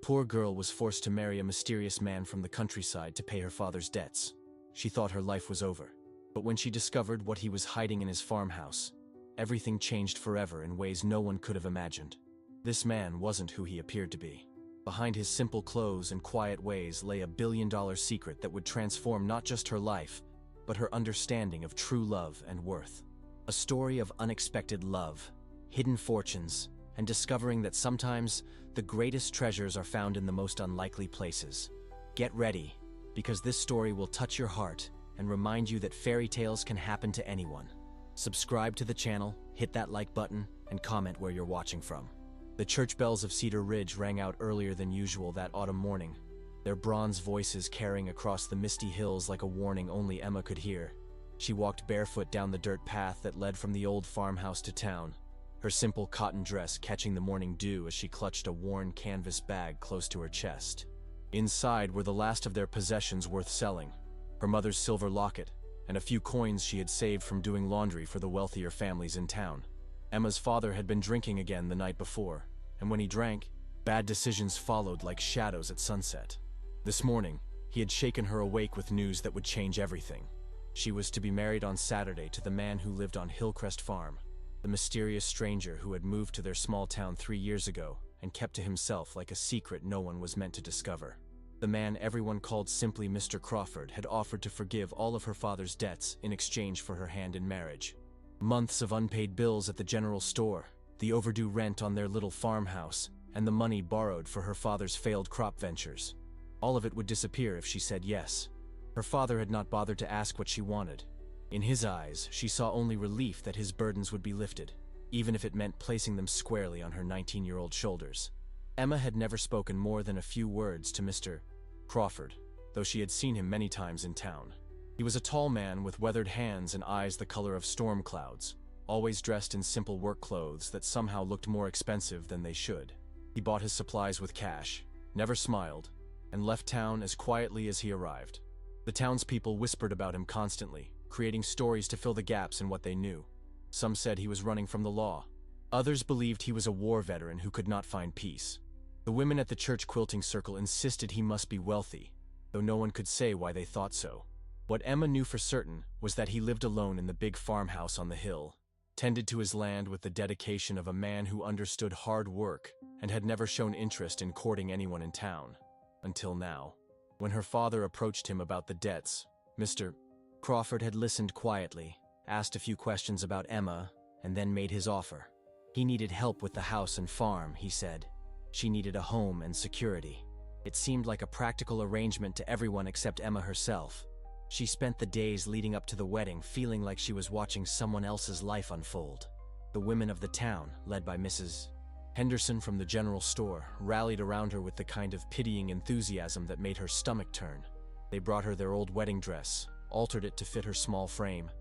poor girl was forced to marry a mysterious man from the countryside to pay her father's debts. She thought her life was over. But when she discovered what he was hiding in his farmhouse, everything changed forever in ways no one could have imagined. This man wasn't who he appeared to be. Behind his simple clothes and quiet ways lay a billion-dollar secret that would transform not just her life, but her understanding of true love and worth. A story of unexpected love, hidden fortunes, and discovering that sometimes the greatest treasures are found in the most unlikely places. Get ready, because this story will touch your heart and remind you that fairy tales can happen to anyone. Subscribe to the channel, hit that like button, and comment where you're watching from. The church bells of Cedar Ridge rang out earlier than usual that autumn morning, their bronze voices carrying across the misty hills like a warning only Emma could hear. She walked barefoot down the dirt path that led from the old farmhouse to town, her simple cotton dress catching the morning dew as she clutched a worn canvas bag close to her chest. Inside were the last of their possessions worth selling, her mother's silver locket, and a few coins she had saved from doing laundry for the wealthier families in town. Emma's father had been drinking again the night before, and when he drank, bad decisions followed like shadows at sunset. This morning, he had shaken her awake with news that would change everything. She was to be married on Saturday to the man who lived on Hillcrest Farm, the mysterious stranger who had moved to their small town 3 years ago and kept to himself like a secret no one was meant to discover. The man everyone called simply Mr. Crawford had offered to forgive all of her father's debts in exchange for her hand in marriage. Months of unpaid bills at the general store, the overdue rent on their little farmhouse, and the money borrowed for her father's failed crop ventures. All of it would disappear if she said yes. Her father had not bothered to ask what she wanted. In his eyes, she saw only relief that his burdens would be lifted, even if it meant placing them squarely on her 19-year-old shoulders. Emma had never spoken more than a few words to Mr. Crawford, though she had seen him many times in town. He was a tall man with weathered hands and eyes the color of storm clouds, always dressed in simple work clothes that somehow looked more expensive than they should. He bought his supplies with cash, never smiled, and left town as quietly as he arrived. The townspeople whispered about him constantly, creating stories to fill the gaps in what they knew. Some said he was running from the law. Others believed he was a war veteran who could not find peace. The women at the church quilting circle insisted he must be wealthy, though no one could say why they thought so. What Emma knew for certain was that he lived alone in the big farmhouse on the hill, tended to his land with the dedication of a man who understood hard work and had never shown interest in courting anyone in town. Until now. When her father approached him about the debts, Mr. Crawford had listened quietly, asked a few questions about Emma, and then made his offer. He needed help with the house and farm, he said. She needed a home and security. It seemed like a practical arrangement to everyone except Emma herself. She spent the days leading up to the wedding feeling like she was watching someone else's life unfold. The women of the town, led by Mrs. Henderson from the general store, rallied around her with the kind of pitying enthusiasm that made her stomach turn. They brought her their old wedding dress, altered it to fit her small frame,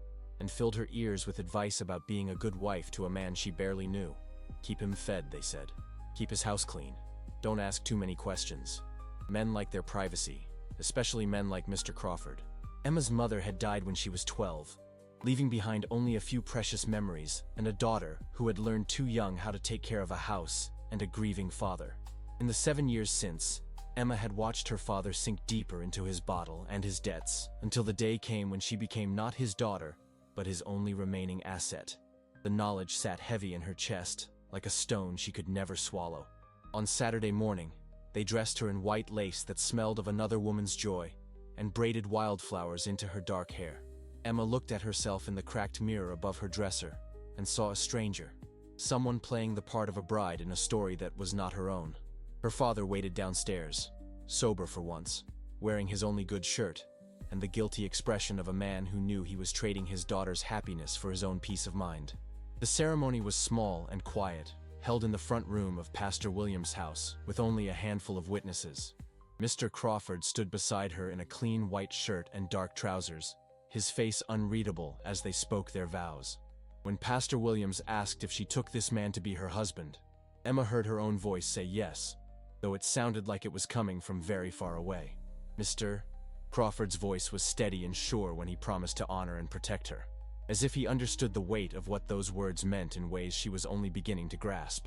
and filled her ears with advice about being a good wife to a man she barely knew. Keep him fed, they said. Keep his house clean. Don't ask too many questions. Men like their privacy, especially men like Mr. Crawford. Emma's mother had died when she was 12, leaving behind only a few precious memories and a daughter who had learned too young how to take care of a house and a grieving father. In the 7 years since, Emma had watched her father sink deeper into his bottle and his debts until the day came when she became not his daughter, but his only remaining asset. The knowledge sat heavy in her chest, like a stone she could never swallow. On Saturday morning, they dressed her in white lace that smelled of another woman's joy and braided wildflowers into her dark hair. Emma looked at herself in the cracked mirror above her dresser and saw a stranger, someone playing the part of a bride in a story that was not her own. Her father waited downstairs, sober for once, wearing his only good shirt, and the guilty expression of a man who knew he was trading his daughter's happiness for his own peace of mind. The ceremony was small and quiet, held in the front room of Pastor Williams' house, with only a handful of witnesses. Mr. Crawford stood beside her in a clean white shirt and dark trousers, his face unreadable as they spoke their vows. When Pastor Williams asked if she took this man to be her husband, Emma heard her own voice say yes, though it sounded like it was coming from very far away. Mr. Crawford's voice was steady and sure when he promised to honor and protect her, as if he understood the weight of what those words meant in ways she was only beginning to grasp.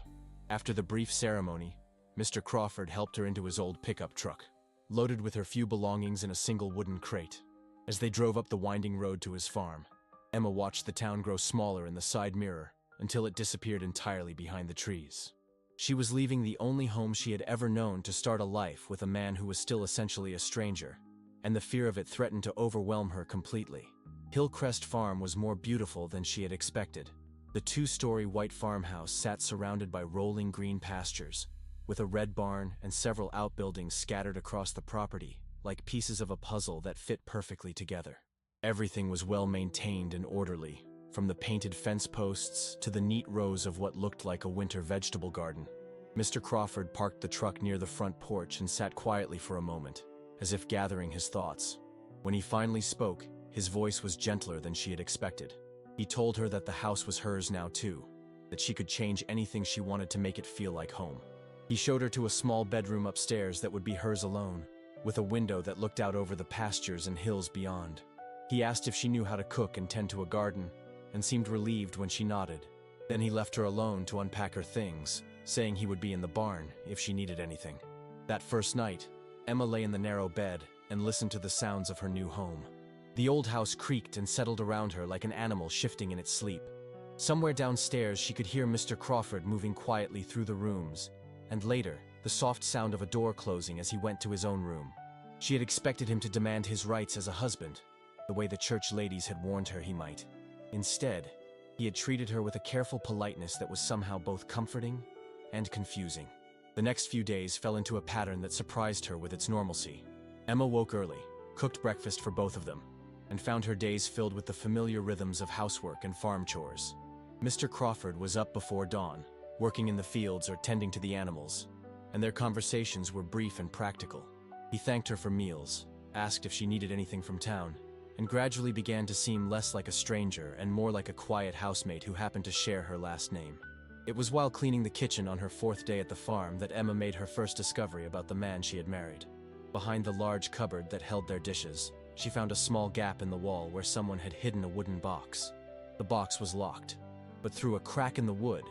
After the brief ceremony, Mr. Crawford helped her into his old pickup truck, loaded with her few belongings in a single wooden crate. As they drove up the winding road to his farm, Emma watched the town grow smaller in the side mirror until it disappeared entirely behind the trees. She was leaving the only home she had ever known to start a life with a man who was still essentially a stranger, and the fear of it threatened to overwhelm her completely. Hillcrest Farm was more beautiful than she had expected. The two-story white farmhouse sat surrounded by rolling green pastures, with a red barn and several outbuildings scattered across the property, like pieces of a puzzle that fit perfectly together. Everything was well maintained and orderly, from the painted fence posts to the neat rows of what looked like a winter vegetable garden. Mr. Crawford parked the truck near the front porch and sat quietly for a moment, as if gathering his thoughts. When he finally spoke, his voice was gentler than she had expected. He told her that the house was hers now too, that she could change anything she wanted to make it feel like home. He showed her to a small bedroom upstairs that would be hers alone, with a window that looked out over the pastures and hills beyond. He asked if she knew how to cook and tend to a garden, and seemed relieved when she nodded. Then he left her alone to unpack her things, saying he would be in the barn if she needed anything. That first night, Emma lay in the narrow bed and listened to the sounds of her new home. The old house creaked and settled around her like an animal shifting in its sleep. Somewhere downstairs she could hear Mr. Crawford moving quietly through the rooms, and later, the soft sound of a door closing as he went to his own room. She had expected him to demand his rights as a husband, the way the church ladies had warned her he might. Instead, he had treated her with a careful politeness that was somehow both comforting and confusing. The next few days fell into a pattern that surprised her with its normalcy. Emma woke early, cooked breakfast for both of them, and found her days filled with the familiar rhythms of housework and farm chores. Mr. Crawford was up before dawn, working in the fields or tending to the animals, and their conversations were brief and practical. He thanked her for meals, asked if she needed anything from town, and gradually began to seem less like a stranger and more like a quiet housemate who happened to share her last name. It was while cleaning the kitchen on her fourth day at the farm that Emma made her first discovery about the man she had married. Behind the large cupboard that held their dishes, she found a small gap in the wall where someone had hidden a wooden box. The box was locked, but through a crack in the wood,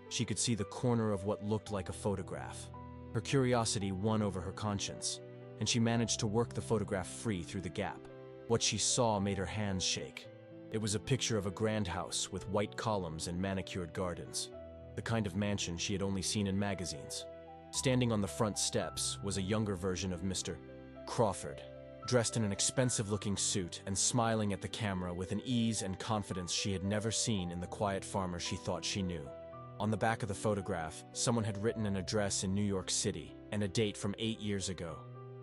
she could see the corner of what looked like a photograph. Her curiosity won over her conscience, and she managed to work the photograph free through the gap. What she saw made her hands shake. It was a picture of a grand house with white columns and manicured gardens, the kind of mansion she had only seen in magazines. Standing on the front steps was a younger version of Mr. Crawford, dressed in an expensive-looking suit and smiling at the camera with an ease and confidence she had never seen in the quiet farmer she thought she knew. On the back of the photograph, someone had written an address in New York City and a date from 8 years ago.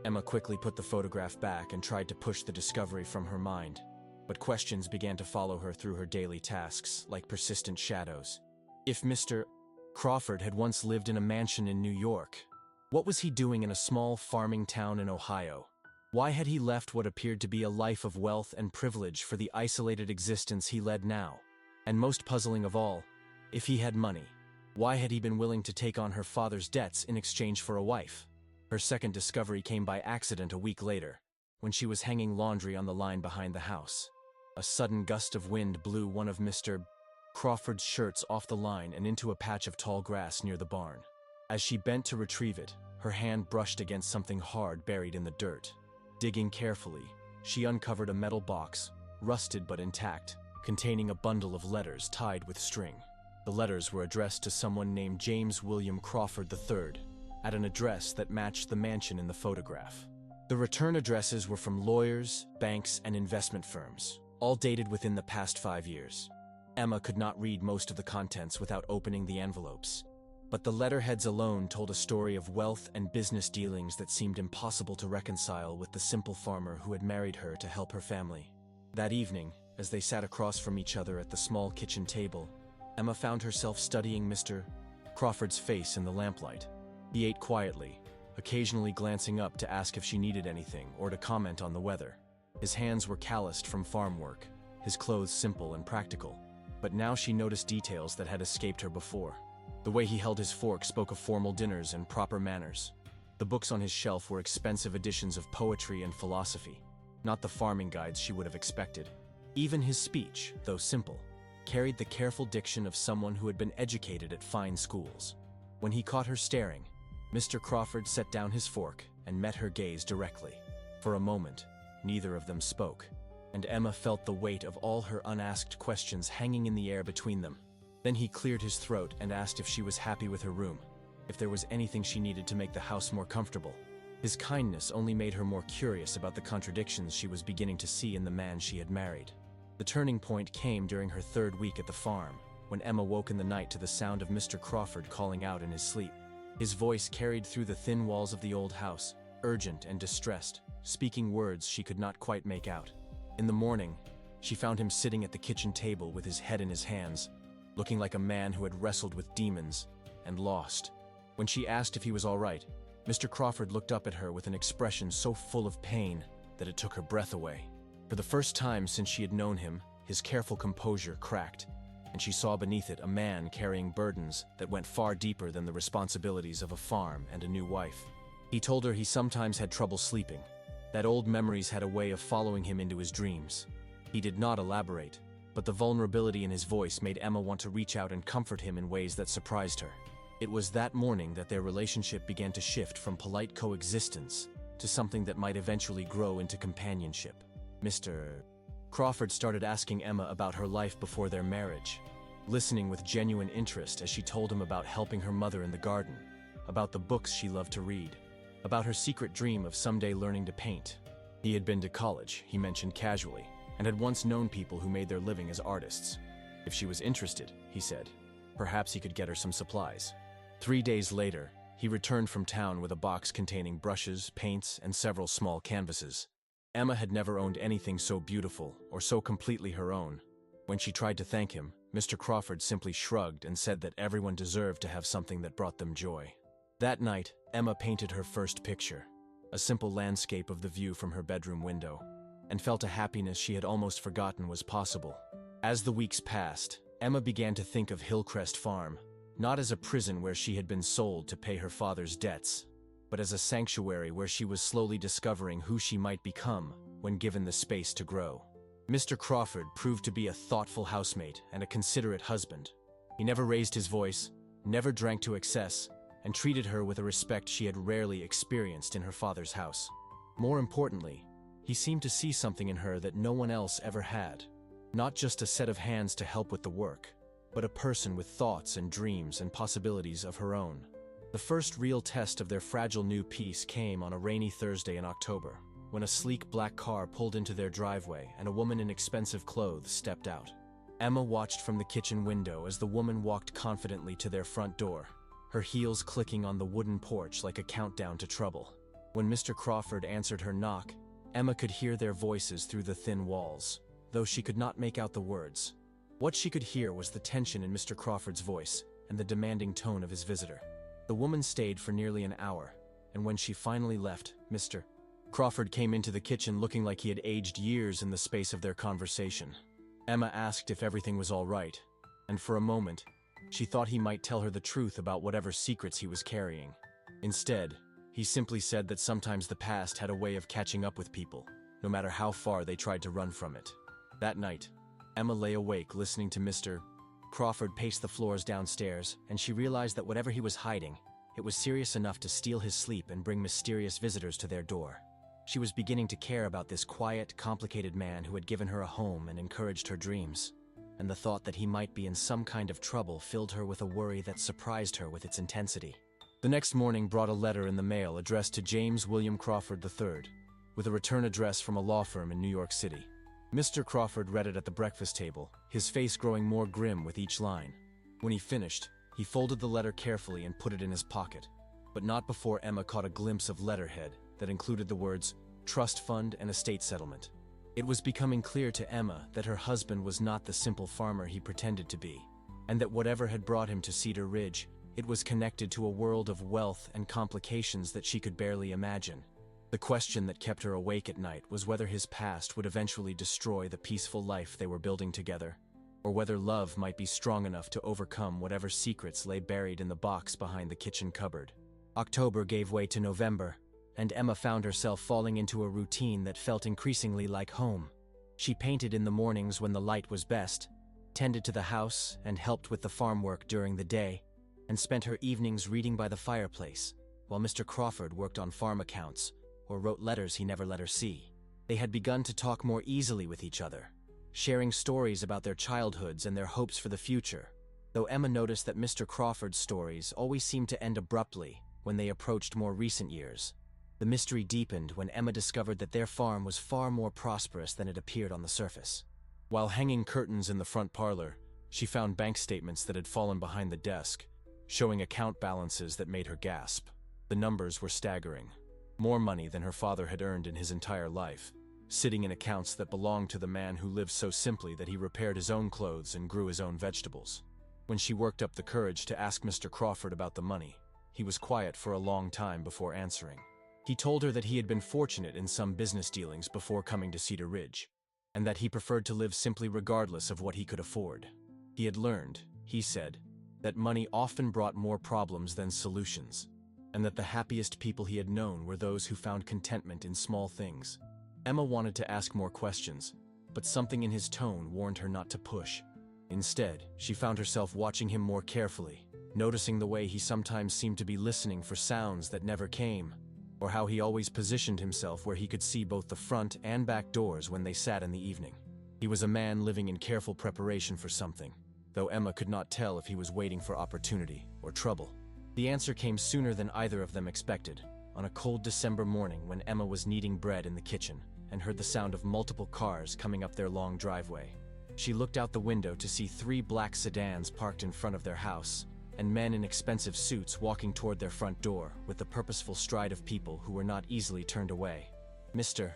Emma quickly put the photograph back and tried to push the discovery from her mind, but questions began to follow her through her daily tasks, like persistent shadows. If Mr. Crawford had once lived in a mansion in New York, what was he doing in a small farming town in Ohio? Why had he left what appeared to be a life of wealth and privilege for the isolated existence he led now? And most puzzling of all, if he had money, why had he been willing to take on her father's debts in exchange for a wife? Her second discovery came by accident a week later, when she was hanging laundry on the line behind the house. A sudden gust of wind blew one of Mr. Crawford's shirts off the line and into a patch of tall grass near the barn. As she bent to retrieve it, her hand brushed against something hard buried in the dirt. Digging carefully, she uncovered a metal box, rusted but intact, containing a bundle of letters tied with string. The letters were addressed to someone named James William Crawford III, at an address that matched the mansion in the photograph. The return addresses were from lawyers, banks, and investment firms, all dated within the past 5 years. Emma could not read most of the contents without opening the envelopes, but the letterheads alone told a story of wealth and business dealings that seemed impossible to reconcile with the simple farmer who had married her to help her family. That evening, as they sat across from each other at the small kitchen table, Emma found herself studying Mr. Crawford's face in the lamplight. He ate quietly, occasionally glancing up to ask if she needed anything or to comment on the weather. His hands were calloused from farm work, his clothes simple and practical, but now she noticed details that had escaped her before. The way he held his fork spoke of formal dinners and proper manners. The books on his shelf were expensive editions of poetry and philosophy, not the farming guides she would have expected. Even his speech, though simple, carried the careful diction of someone who had been educated at fine schools. When he caught her staring, Mr. Crawford set down his fork and met her gaze directly. For a moment, neither of them spoke, and Emma felt the weight of all her unasked questions hanging in the air between them. Then he cleared his throat and asked if she was happy with her room, if there was anything she needed to make the house more comfortable. His kindness only made her more curious about the contradictions she was beginning to see in the man she had married. The turning point came during her 3rd week at the farm, when Emma woke in the night to the sound of Mr. Crawford calling out in his sleep. His voice carried through the thin walls of the old house, urgent and distressed, speaking words she could not quite make out. In the morning, she found him sitting at the kitchen table with his head in his hands, looking like a man who had wrestled with demons and lost. When she asked if he was all right, Mr. Crawford looked up at her with an expression so full of pain that it took her breath away. For the first time since she had known him, his careful composure cracked, and she saw beneath it a man carrying burdens that went far deeper than the responsibilities of a farm and a new wife. He told her he sometimes had trouble sleeping, that old memories had a way of following him into his dreams. He did not elaborate, but the vulnerability in his voice made Emma want to reach out and comfort him in ways that surprised her. It was that morning that their relationship began to shift from polite coexistence to something that might eventually grow into companionship. Mr. Crawford started asking Emma about her life before their marriage, listening with genuine interest as she told him about helping her mother in the garden, about the books she loved to read, about her secret dream of someday learning to paint. He had been to college, he mentioned casually, and had once known people who made their living as artists. If she was interested, he said, perhaps he could get her some supplies. 3 days later, he returned from town with a box containing brushes, paints, and several small canvases. Emma had never owned anything so beautiful or so completely her own. When she tried to thank him, Mr. Crawford simply shrugged and said that everyone deserved to have something that brought them joy. That night, Emma painted her first picture, a simple landscape of the view from her bedroom window, and felt a happiness she had almost forgotten was possible. As the weeks passed, Emma began to think of Hillcrest Farm, not as a prison where she had been sold to pay her father's debts, but as a sanctuary where she was slowly discovering who she might become when given the space to grow. Mr. Crawford proved to be a thoughtful housemate and a considerate husband. He never raised his voice, never drank to excess, and treated her with a respect she had rarely experienced in her father's house. More importantly, he seemed to see something in her that no one else ever had. Not just a set of hands to help with the work, but a person with thoughts and dreams and possibilities of her own. The first real test of their fragile new peace came on a rainy Thursday in October, when a sleek black car pulled into their driveway and a woman in expensive clothes stepped out. Emma watched from the kitchen window as the woman walked confidently to their front door, her heels clicking on the wooden porch like a countdown to trouble. When Mr. Crawford answered her knock, Emma could hear their voices through the thin walls, though she could not make out the words. What she could hear was the tension in Mr. Crawford's voice and the demanding tone of his visitor. The woman stayed for nearly an hour, and when she finally left, Mr. Crawford came into the kitchen looking like he had aged years in the space of their conversation. Emma asked if everything was all right, and for a moment, she thought he might tell her the truth about whatever secrets he was carrying. Instead, he simply said that sometimes the past had a way of catching up with people, no matter how far they tried to run from it. That night, Emma lay awake listening to Mr. Crawford pace the floors downstairs, and she realized that whatever he was hiding, it was serious enough to steal his sleep and bring mysterious visitors to their door. She was beginning to care about this quiet, complicated man who had given her a home and encouraged her dreams, and the thought that he might be in some kind of trouble filled her with a worry that surprised her with its intensity. The next morning brought a letter in the mail addressed to James William Crawford III, with a return address from a law firm in New York City. Mr. Crawford read it at the breakfast table, his face growing more grim with each line. When he finished, he folded the letter carefully and put it in his pocket, but not before Emma caught a glimpse of letterhead that included the words, trust fund and estate settlement. It was becoming clear to Emma that her husband was not the simple farmer he pretended to be, and that whatever had brought him to Cedar Ridge, it was connected to a world of wealth and complications that she could barely imagine. The question that kept her awake at night was whether his past would eventually destroy the peaceful life they were building together, or whether love might be strong enough to overcome whatever secrets lay buried in the box behind the kitchen cupboard. October gave way to November, and Emma found herself falling into a routine that felt increasingly like home. She painted in the mornings when the light was best, tended to the house and helped with the farm work during the day, and spent her evenings reading by the fireplace, while Mr. Crawford worked on farm accounts or wrote letters he never let her see. They had begun to talk more easily with each other, sharing stories about their childhoods and their hopes for the future, though Emma noticed that Mr. Crawford's stories always seemed to end abruptly when they approached more recent years. The mystery deepened when Emma discovered that their farm was far more prosperous than it appeared on the surface. While hanging curtains in the front parlor, she found bank statements that had fallen behind the desk, showing account balances that made her gasp. The numbers were staggering. More money than her father had earned in his entire life, sitting in accounts that belonged to the man who lived so simply that he repaired his own clothes and grew his own vegetables. When she worked up the courage to ask Mr. Crawford about the money, he was quiet for a long time before answering. He told her that he had been fortunate in some business dealings before coming to Cedar Ridge, and that he preferred to live simply regardless of what he could afford. He had learned, he said, that money often brought more problems than solutions, and that the happiest people he had known were those who found contentment in small things. Emma wanted to ask more questions, but something in his tone warned her not to push. Instead, she found herself watching him more carefully, noticing the way he sometimes seemed to be listening for sounds that never came, or how he always positioned himself where he could see both the front and back doors when they sat in the evening. He was a man living in careful preparation for something, though Emma could not tell if he was waiting for opportunity or trouble. The answer came sooner than either of them expected, on a cold December morning when Emma was kneading bread in the kitchen and heard the sound of multiple cars coming up their long driveway. She looked out the window to see 3 black sedans parked in front of their house, and men in expensive suits walking toward their front door with the purposeful stride of people who were not easily turned away. Mr.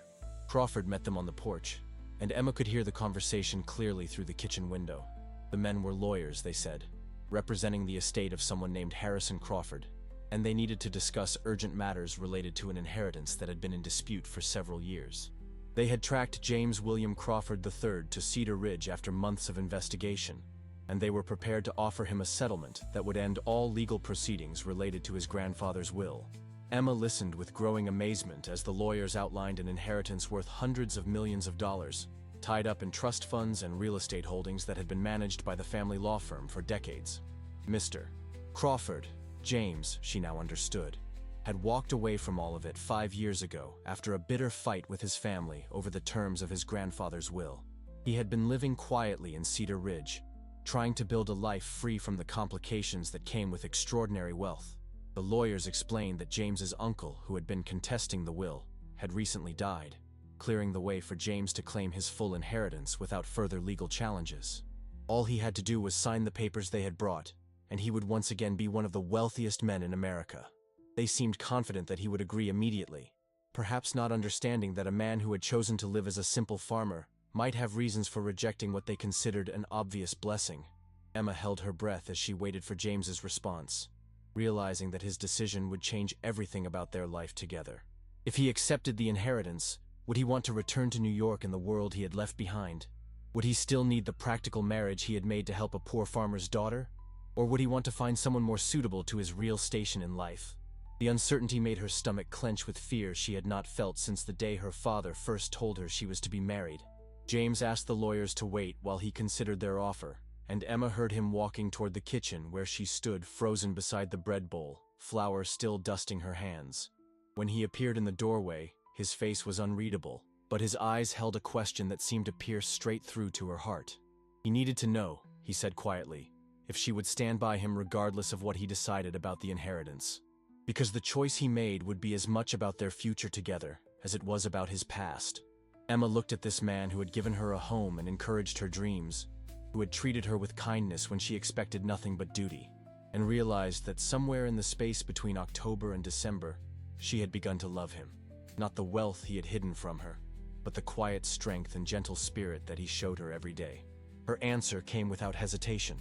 Crawford met them on the porch, and Emma could hear the conversation clearly through the kitchen window. The men were lawyers, they said, representing the estate of someone named Harrison Crawford, and they needed to discuss urgent matters related to an inheritance that had been in dispute for several years. They had tracked James William Crawford III to Cedar Ridge after months of investigation, and they were prepared to offer him a settlement that would end all legal proceedings related to his grandfather's will. Emma listened with growing amazement as the lawyers outlined an inheritance worth hundreds of millions of dollars, tied up in trust funds and real estate holdings that had been managed by the family law firm for decades. Mr. Crawford, James, she now understood, had walked away from all of it 5 years ago after a bitter fight with his family over the terms of his grandfather's will. He had been living quietly in Cedar Ridge, trying to build a life free from the complications that came with extraordinary wealth. The lawyers explained that James's uncle, who had been contesting the will, had recently died, clearing the way for James to claim his full inheritance without further legal challenges. All he had to do was sign the papers they had brought, and he would once again be one of the wealthiest men in America. They seemed confident that he would agree immediately, perhaps not understanding that a man who had chosen to live as a simple farmer might have reasons for rejecting what they considered an obvious blessing. Emma held her breath as she waited for James's response, realizing that his decision would change everything about their life together. If he accepted the inheritance, would he want to return to New York and the world he had left behind? Would he still need the practical marriage he had made to help a poor farmer's daughter? Or would he want to find someone more suitable to his real station in life? The uncertainty made her stomach clench with fear she had not felt since the day her father first told her she was to be married. James asked the lawyers to wait while he considered their offer, and Emma heard him walking toward the kitchen where she stood frozen beside the bread bowl, flour still dusting her hands. When he appeared in the doorway, his face was unreadable, but his eyes held a question that seemed to pierce straight through to her heart. He needed to know, he said quietly, if she would stand by him regardless of what he decided about the inheritance. Because the choice he made would be as much about their future together as it was about his past. Emma looked at this man who had given her a home and encouraged her dreams, who had treated her with kindness when she expected nothing but duty, and realized that somewhere in the space between October and December, she had begun to love him. Not the wealth he had hidden from her, but the quiet strength and gentle spirit that he showed her every day. Her answer came without hesitation,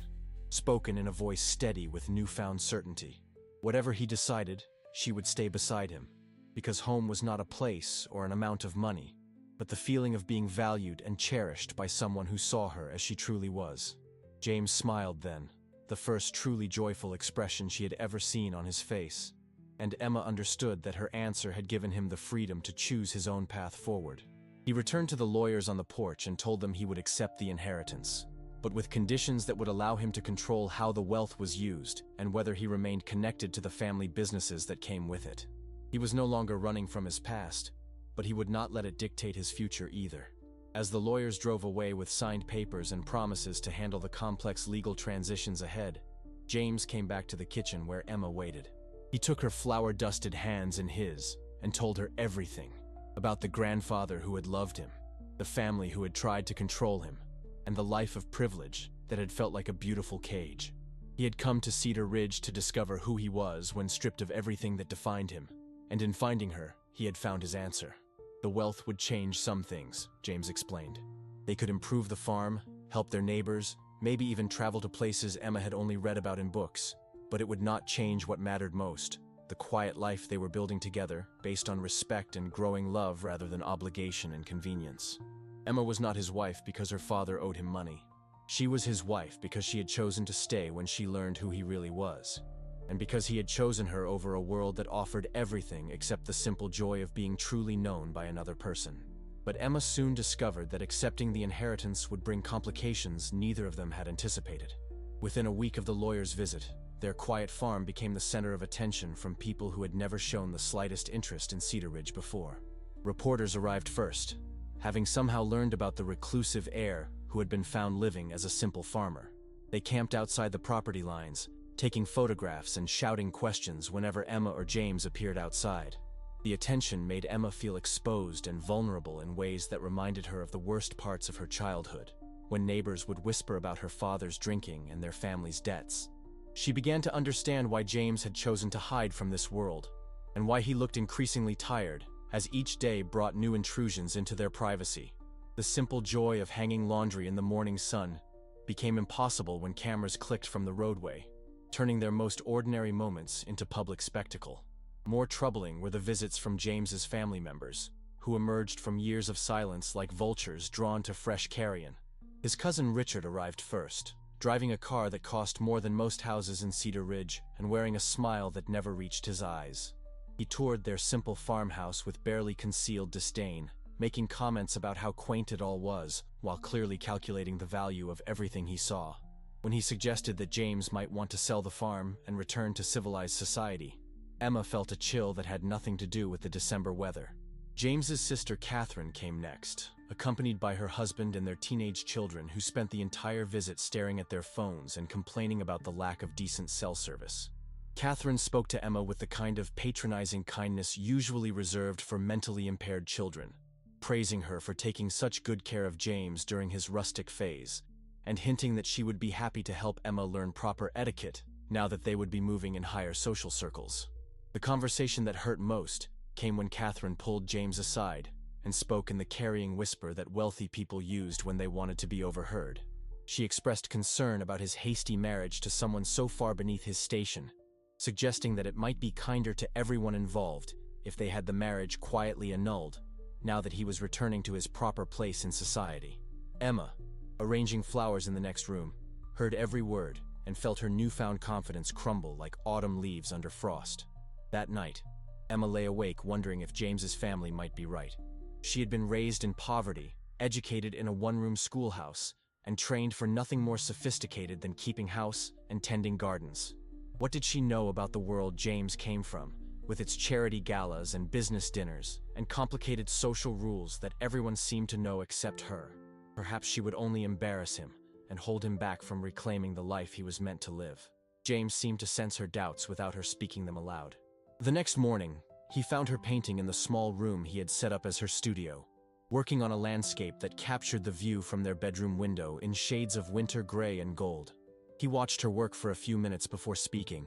spoken in a voice steady with newfound certainty. Whatever he decided, she would stay beside him, because home was not a place or an amount of money, but the feeling of being valued and cherished by someone who saw her as she truly was. James smiled then, the first truly joyful expression she had ever seen on his face, and Emma understood that her answer had given him the freedom to choose his own path forward. He returned to the lawyers on the porch and told them he would accept the inheritance. but with conditions that would allow him to control how the wealth was used and whether he remained connected to the family businesses that came with it. He was no longer running from his past, but he would not let it dictate his future either. As the lawyers drove away with signed papers and promises to handle the complex legal transitions ahead, James came back to the kitchen where Emma waited. He took her flour-dusted hands in his and told her everything about the grandfather who had loved him, the family who had tried to control him, and the life of privilege that had felt like a beautiful cage. He had come to Cedar Ridge to discover who he was when stripped of everything that defined him, and in finding her, he had found his answer. The wealth would change some things, James explained. They could improve the farm, help their neighbors, maybe even travel to places Emma had only read about in books. But it would not change what mattered most, the quiet life they were building together, based on respect and growing love rather than obligation and convenience. Emma was not his wife because her father owed him money. She was his wife because she had chosen to stay when she learned who he really was, and because he had chosen her over a world that offered everything except the simple joy of being truly known by another person. But Emma soon discovered that accepting the inheritance would bring complications neither of them had anticipated. Within a week of the lawyer's visit, their quiet farm became the center of attention from people who had never shown the slightest interest in Cedar Ridge before. Reporters arrived first, having somehow learned about the reclusive heir who had been found living as a simple farmer. They camped outside the property lines, taking photographs and shouting questions whenever Emma or James appeared outside. The attention made Emma feel exposed and vulnerable in ways that reminded her of the worst parts of her childhood, when neighbors would whisper about her father's drinking and their family's debts. She began to understand why James had chosen to hide from this world, and why he looked increasingly tired as each day brought new intrusions into their privacy. The simple joy of hanging laundry in the morning sun became impossible when cameras clicked from the roadway, turning their most ordinary moments into public spectacle. More troubling were the visits from James's family members, who emerged from years of silence like vultures drawn to fresh carrion. His cousin Richard arrived first, driving a car that cost more than most houses in Cedar Ridge and wearing a smile that never reached his eyes. He toured their simple farmhouse with barely concealed disdain, making comments about how quaint it all was, while clearly calculating the value of everything he saw. When he suggested that James might want to sell the farm and return to civilized society, Emma felt a chill that had nothing to do with the December weather. James's sister Catherine came next, accompanied by her husband and their teenage children who spent the entire visit staring at their phones and complaining about the lack of decent cell service. Catherine spoke to Emma with the kind of patronizing kindness usually reserved for mentally impaired children, praising her for taking such good care of James during his rustic phase, and hinting that she would be happy to help Emma learn proper etiquette now that they would be moving in higher social circles. The conversation that hurt most came when Catherine pulled James aside and spoke in the carrying whisper that wealthy people used when they wanted to be overheard. She expressed concern about his hasty marriage to someone so far beneath his station, suggesting that it might be kinder to everyone involved if they had the marriage quietly annulled, now that he was returning to his proper place in society. Emma, arranging flowers in the next room, heard every word and felt her newfound confidence crumble like autumn leaves under frost. That night, Emma lay awake wondering if James's family might be right. She had been raised in poverty, educated in a one-room schoolhouse, and trained for nothing more sophisticated than keeping house and tending gardens. What did she know about the world James came from, with its charity galas and business dinners, and complicated social rules that everyone seemed to know except her? Perhaps she would only embarrass him and hold him back from reclaiming the life he was meant to live. James seemed to sense her doubts without her speaking them aloud. The next morning, he found her painting in the small room he had set up as her studio, working on a landscape that captured the view from their bedroom window in shades of winter gray and gold. He watched her work for a few minutes before speaking,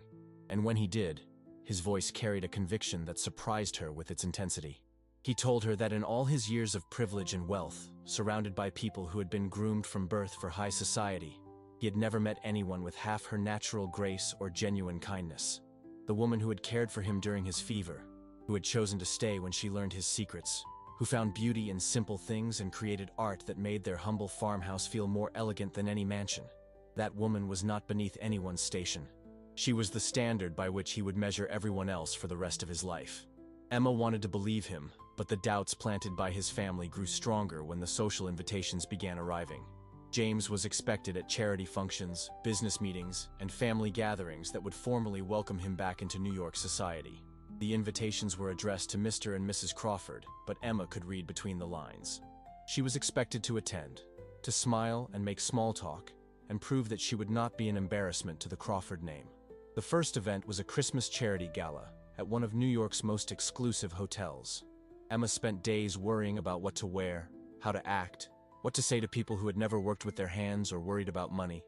and when he did, his voice carried a conviction that surprised her with its intensity. He told her that in all his years of privilege and wealth, surrounded by people who had been groomed from birth for high society, he had never met anyone with half her natural grace or genuine kindness. The woman who had cared for him during his fever, who had chosen to stay when she learned his secrets, who found beauty in simple things and created art that made their humble farmhouse feel more elegant than any mansion. That woman was not beneath anyone's station. She was the standard by which he would measure everyone else for the rest of his life. Emma wanted to believe him, but the doubts planted by his family grew stronger when the social invitations began arriving. James was expected at charity functions, business meetings, and family gatherings that would formally welcome him back into New York society. The invitations were addressed to Mr. and Mrs. Crawford, but Emma could read between the lines. She was expected to attend, to smile and make small talk, and prove that she would not be an embarrassment to the Crawford name. The first event was a Christmas charity gala at one of New York's most exclusive hotels. Emma spent days worrying about what to wear, how to act, what to say to people who had never worked with their hands or worried about money.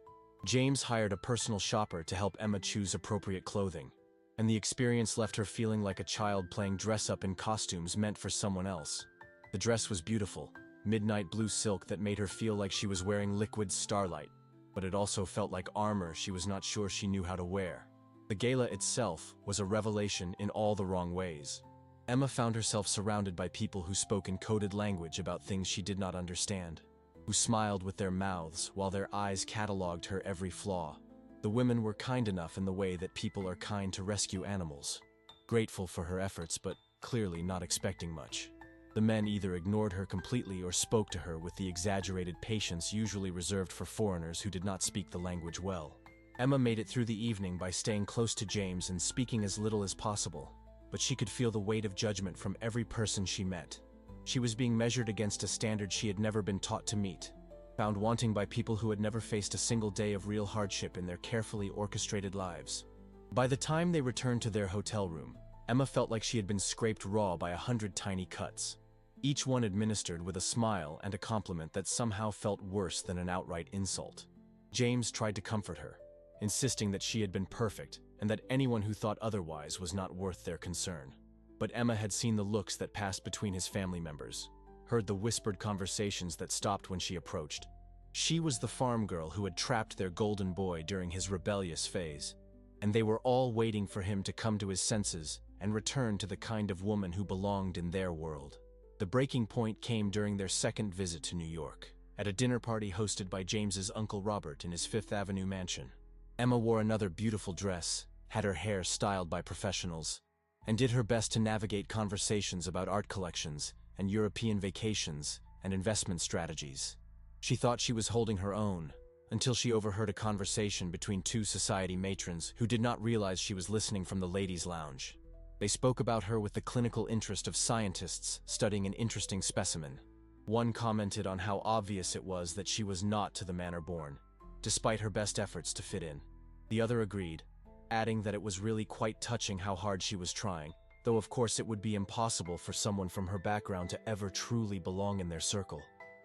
James hired a personal shopper to help Emma choose appropriate clothing, and the experience left her feeling like a child playing dress-up in costumes meant for someone else. The dress was beautiful, midnight blue silk that made her feel like she was wearing liquid starlight, but it also felt like armor she was not sure she knew how to wear. The gala itself was a revelation in all the wrong ways. Emma found herself surrounded by people who spoke in coded language about things she did not understand, who smiled with their mouths while their eyes cataloged her every flaw. The women were kind enough in the way that people are kind to rescue animals, grateful for her efforts but clearly not expecting much. The men either ignored her completely or spoke to her with the exaggerated patience usually reserved for foreigners who did not speak the language well. Emma made it through the evening by staying close to James and speaking as little as possible, but she could feel the weight of judgment from every person she met. She was being measured against a standard she had never been taught to meet, found wanting by people who had never faced a single day of real hardship in their carefully orchestrated lives. By the time they returned to their hotel room, Emma felt like she had been scraped raw by 100 tiny cuts, each one administered with a smile and a compliment that somehow felt worse than an outright insult. James tried to comfort her, insisting that she had been perfect and that anyone who thought otherwise was not worth their concern. But Emma had seen the looks that passed between his family members, heard the whispered conversations that stopped when she approached. She was the farm girl who had trapped their golden boy during his rebellious phase, and they were all waiting for him to come to his senses and return to the kind of woman who belonged in their world. The breaking point came during their second visit to New York, at a dinner party hosted by James's Uncle Robert in his Fifth Avenue mansion. Emma wore another beautiful dress, had her hair styled by professionals, and did her best to navigate conversations about art collections and European vacations and investment strategies. She thought she was holding her own, until she overheard a conversation between two society matrons who did not realize she was listening from the ladies' lounge. They spoke about her with the clinical interest of scientists studying an interesting specimen. One commented on how obvious it was that she was not to the manner born, despite her best efforts to fit in. The other agreed, adding that it was really quite touching how hard she was trying, though of course it would be impossible for someone from her background to ever truly belong in their circle.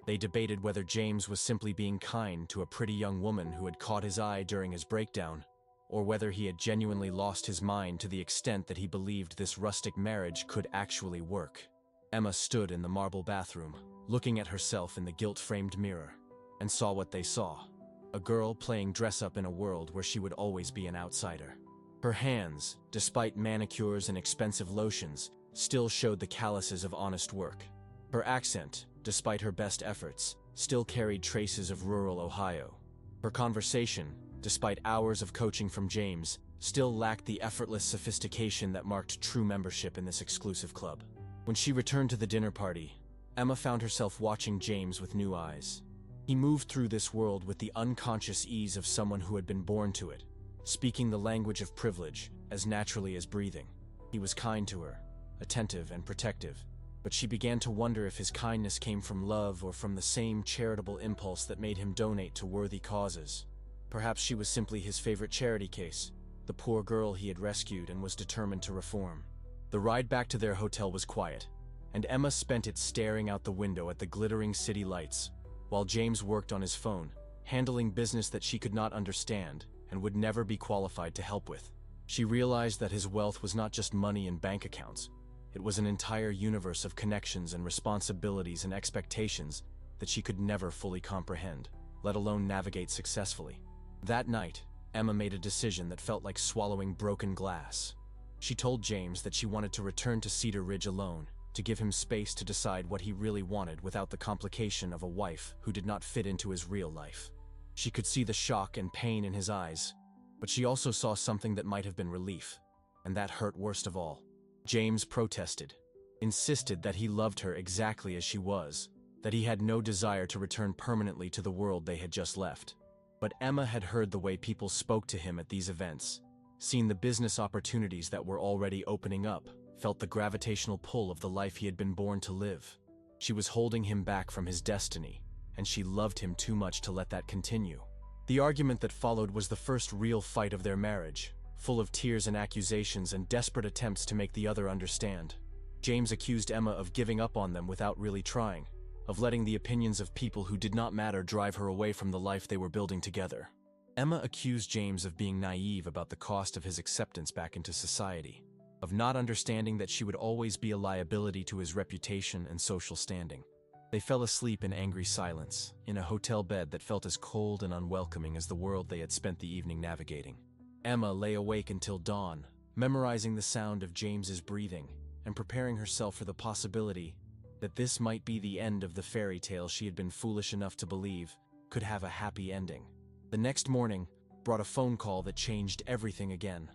They debated whether James was simply being kind to a pretty young woman who had caught his eye during his breakdown, or whether he had genuinely lost his mind to the extent that he believed this rustic marriage could actually work. Emma stood in the marble bathroom, looking at herself in the gilt-framed mirror, and saw what they saw: a girl playing dress-up in a world where she would always be an outsider. Her hands, despite manicures and expensive lotions, still showed the calluses of honest work. Her accent, despite her best efforts, still carried traces of rural Ohio. Her conversation, despite hours of coaching from James, still lacked the effortless sophistication that marked true membership in this exclusive club. When she returned to the dinner party, Emma found herself watching James with new eyes. He moved through this world with the unconscious ease of someone who had been born to it, speaking the language of privilege as naturally as breathing. He was kind to her, attentive and protective, but she began to wonder if his kindness came from love or from the same charitable impulse that made him donate to worthy causes. Perhaps she was simply his favorite charity case, the poor girl he had rescued and was determined to reform. The ride back to their hotel was quiet, and Emma spent it staring out the window at the glittering city lights, while James worked on his phone, handling business that she could not understand and would never be qualified to help with. She realized that his wealth was not just money in bank accounts. It was an entire universe of connections and responsibilities and expectations that she could never fully comprehend, let alone navigate successfully. That night, Emma made a decision that felt like swallowing broken glass. She told James that she wanted to return to Cedar Ridge alone, to give him space to decide what he really wanted without the complication of a wife who did not fit into his real life. She could see the shock and pain in his eyes, but she also saw something that might have been relief, and that hurt worst of all. James protested, insisted that he loved her exactly as she was, that he had no desire to return permanently to the world they had just left. But Emma had heard the way people spoke to him at these events, seen the business opportunities that were already opening up, felt the gravitational pull of the life he had been born to live. She was holding him back from his destiny, and she loved him too much to let that continue. The argument that followed was the first real fight of their marriage, full of tears and accusations and desperate attempts to make the other understand. James accused Emma of giving up on them without really trying, of letting the opinions of people who did not matter drive her away from the life they were building together. Emma accused James of being naive about the cost of his acceptance back into society, of not understanding that she would always be a liability to his reputation and social standing. They fell asleep in angry silence, in a hotel bed that felt as cold and unwelcoming as the world they had spent the evening navigating. Emma lay awake until dawn, memorizing the sound of James's breathing and preparing herself for the possibility that this might be the end of the fairy tale she had been foolish enough to believe could have a happy ending. The next morning brought a phone call that changed everything again.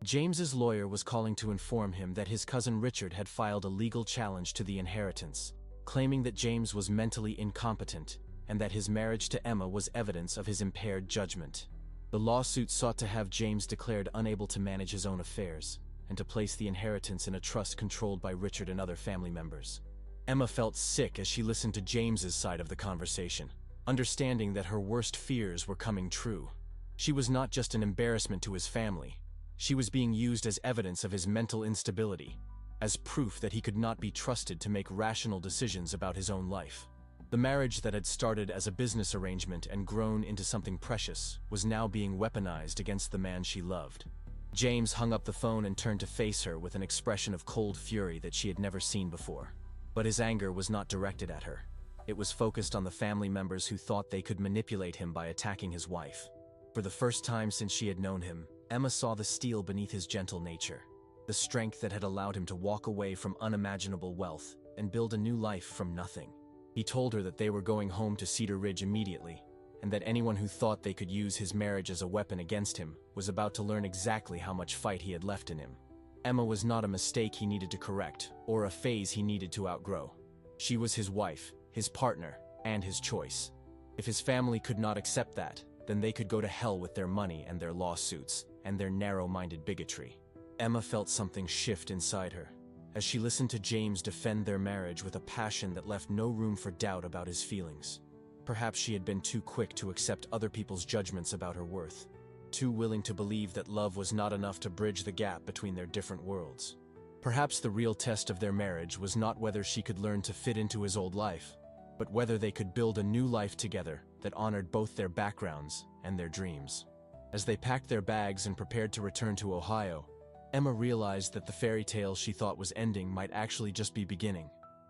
James's lawyer was calling to inform him that his cousin Richard had filed a legal challenge to the inheritance, claiming that James was mentally incompetent and that his marriage to Emma was evidence of his impaired judgment. The lawsuit sought to have James declared unable to manage his own affairs and to place the inheritance in a trust controlled by Richard and other family members. Emma felt sick as she listened to James's side of the conversation, understanding that her worst fears were coming true. She was not just an embarrassment to his family. She was being used as evidence of his mental instability, as proof that he could not be trusted to make rational decisions about his own life. The marriage that had started as a business arrangement and grown into something precious was now being weaponized against the man she loved. James hung up the phone and turned to face her with an expression of cold fury that she had never seen before. But his anger was not directed at her. It was focused on the family members who thought they could manipulate him by attacking his wife. For the first time since she had known him, Emma saw the steel beneath his gentle nature, the strength that had allowed him to walk away from unimaginable wealth and build a new life from nothing. He told her that they were going home to Cedar Ridge immediately, and that anyone who thought they could use his marriage as a weapon against him was about to learn exactly how much fight he had left in him. Emma was not a mistake he needed to correct, or a phase he needed to outgrow. She was his wife, his partner, and his choice. If his family could not accept that, then they could go to hell with their money and their lawsuits, and their narrow-minded bigotry. Emma felt something shift inside her, as she listened to James defend their marriage with a passion that left no room for doubt about his feelings. Perhaps she had been too quick to accept other people's judgments about her worth, too willing to believe that love was not enough to bridge the gap between their different worlds. Perhaps the real test of their marriage was not whether she could learn to fit into his old life, but whether they could build a new life together that honored both their backgrounds and their dreams. As they packed their bags and prepared to return to Ohio, Emma realized that the fairy tale she thought was ending might actually just be beginning.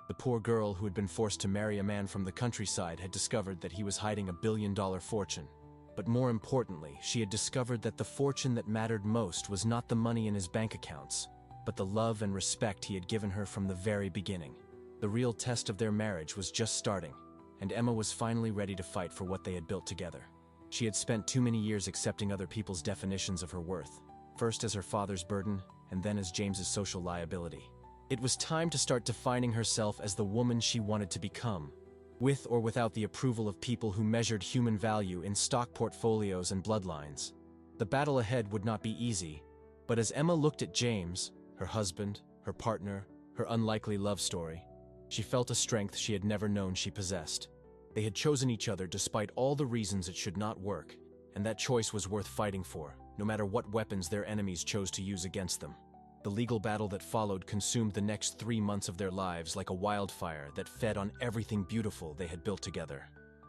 The poor girl who had been forced to marry a man from the countryside had discovered that he was hiding a billion-dollar fortune. But more importantly, she had discovered that the fortune that mattered most was not the money in his bank accounts, but the love and respect he had given her from the very beginning. The real test of their marriage was just starting, and Emma was finally ready to fight for what they had built together. She had spent too many years accepting other people's definitions of her worth, first as her father's burden, and then as James's social liability. It was time to start defining herself as the woman she wanted to become, with or without the approval of people who measured human value in stock portfolios and bloodlines. The battle ahead would not be easy, but as Emma looked at James, her husband, her partner, her unlikely love story, she felt a strength she had never known she possessed. They had chosen each other despite all the reasons it should not work, and that choice was worth fighting for, no matter what weapons their enemies chose to use against them. The legal battle that followed consumed the next 3 months of their lives like a wildfire that fed on everything beautiful they had built together.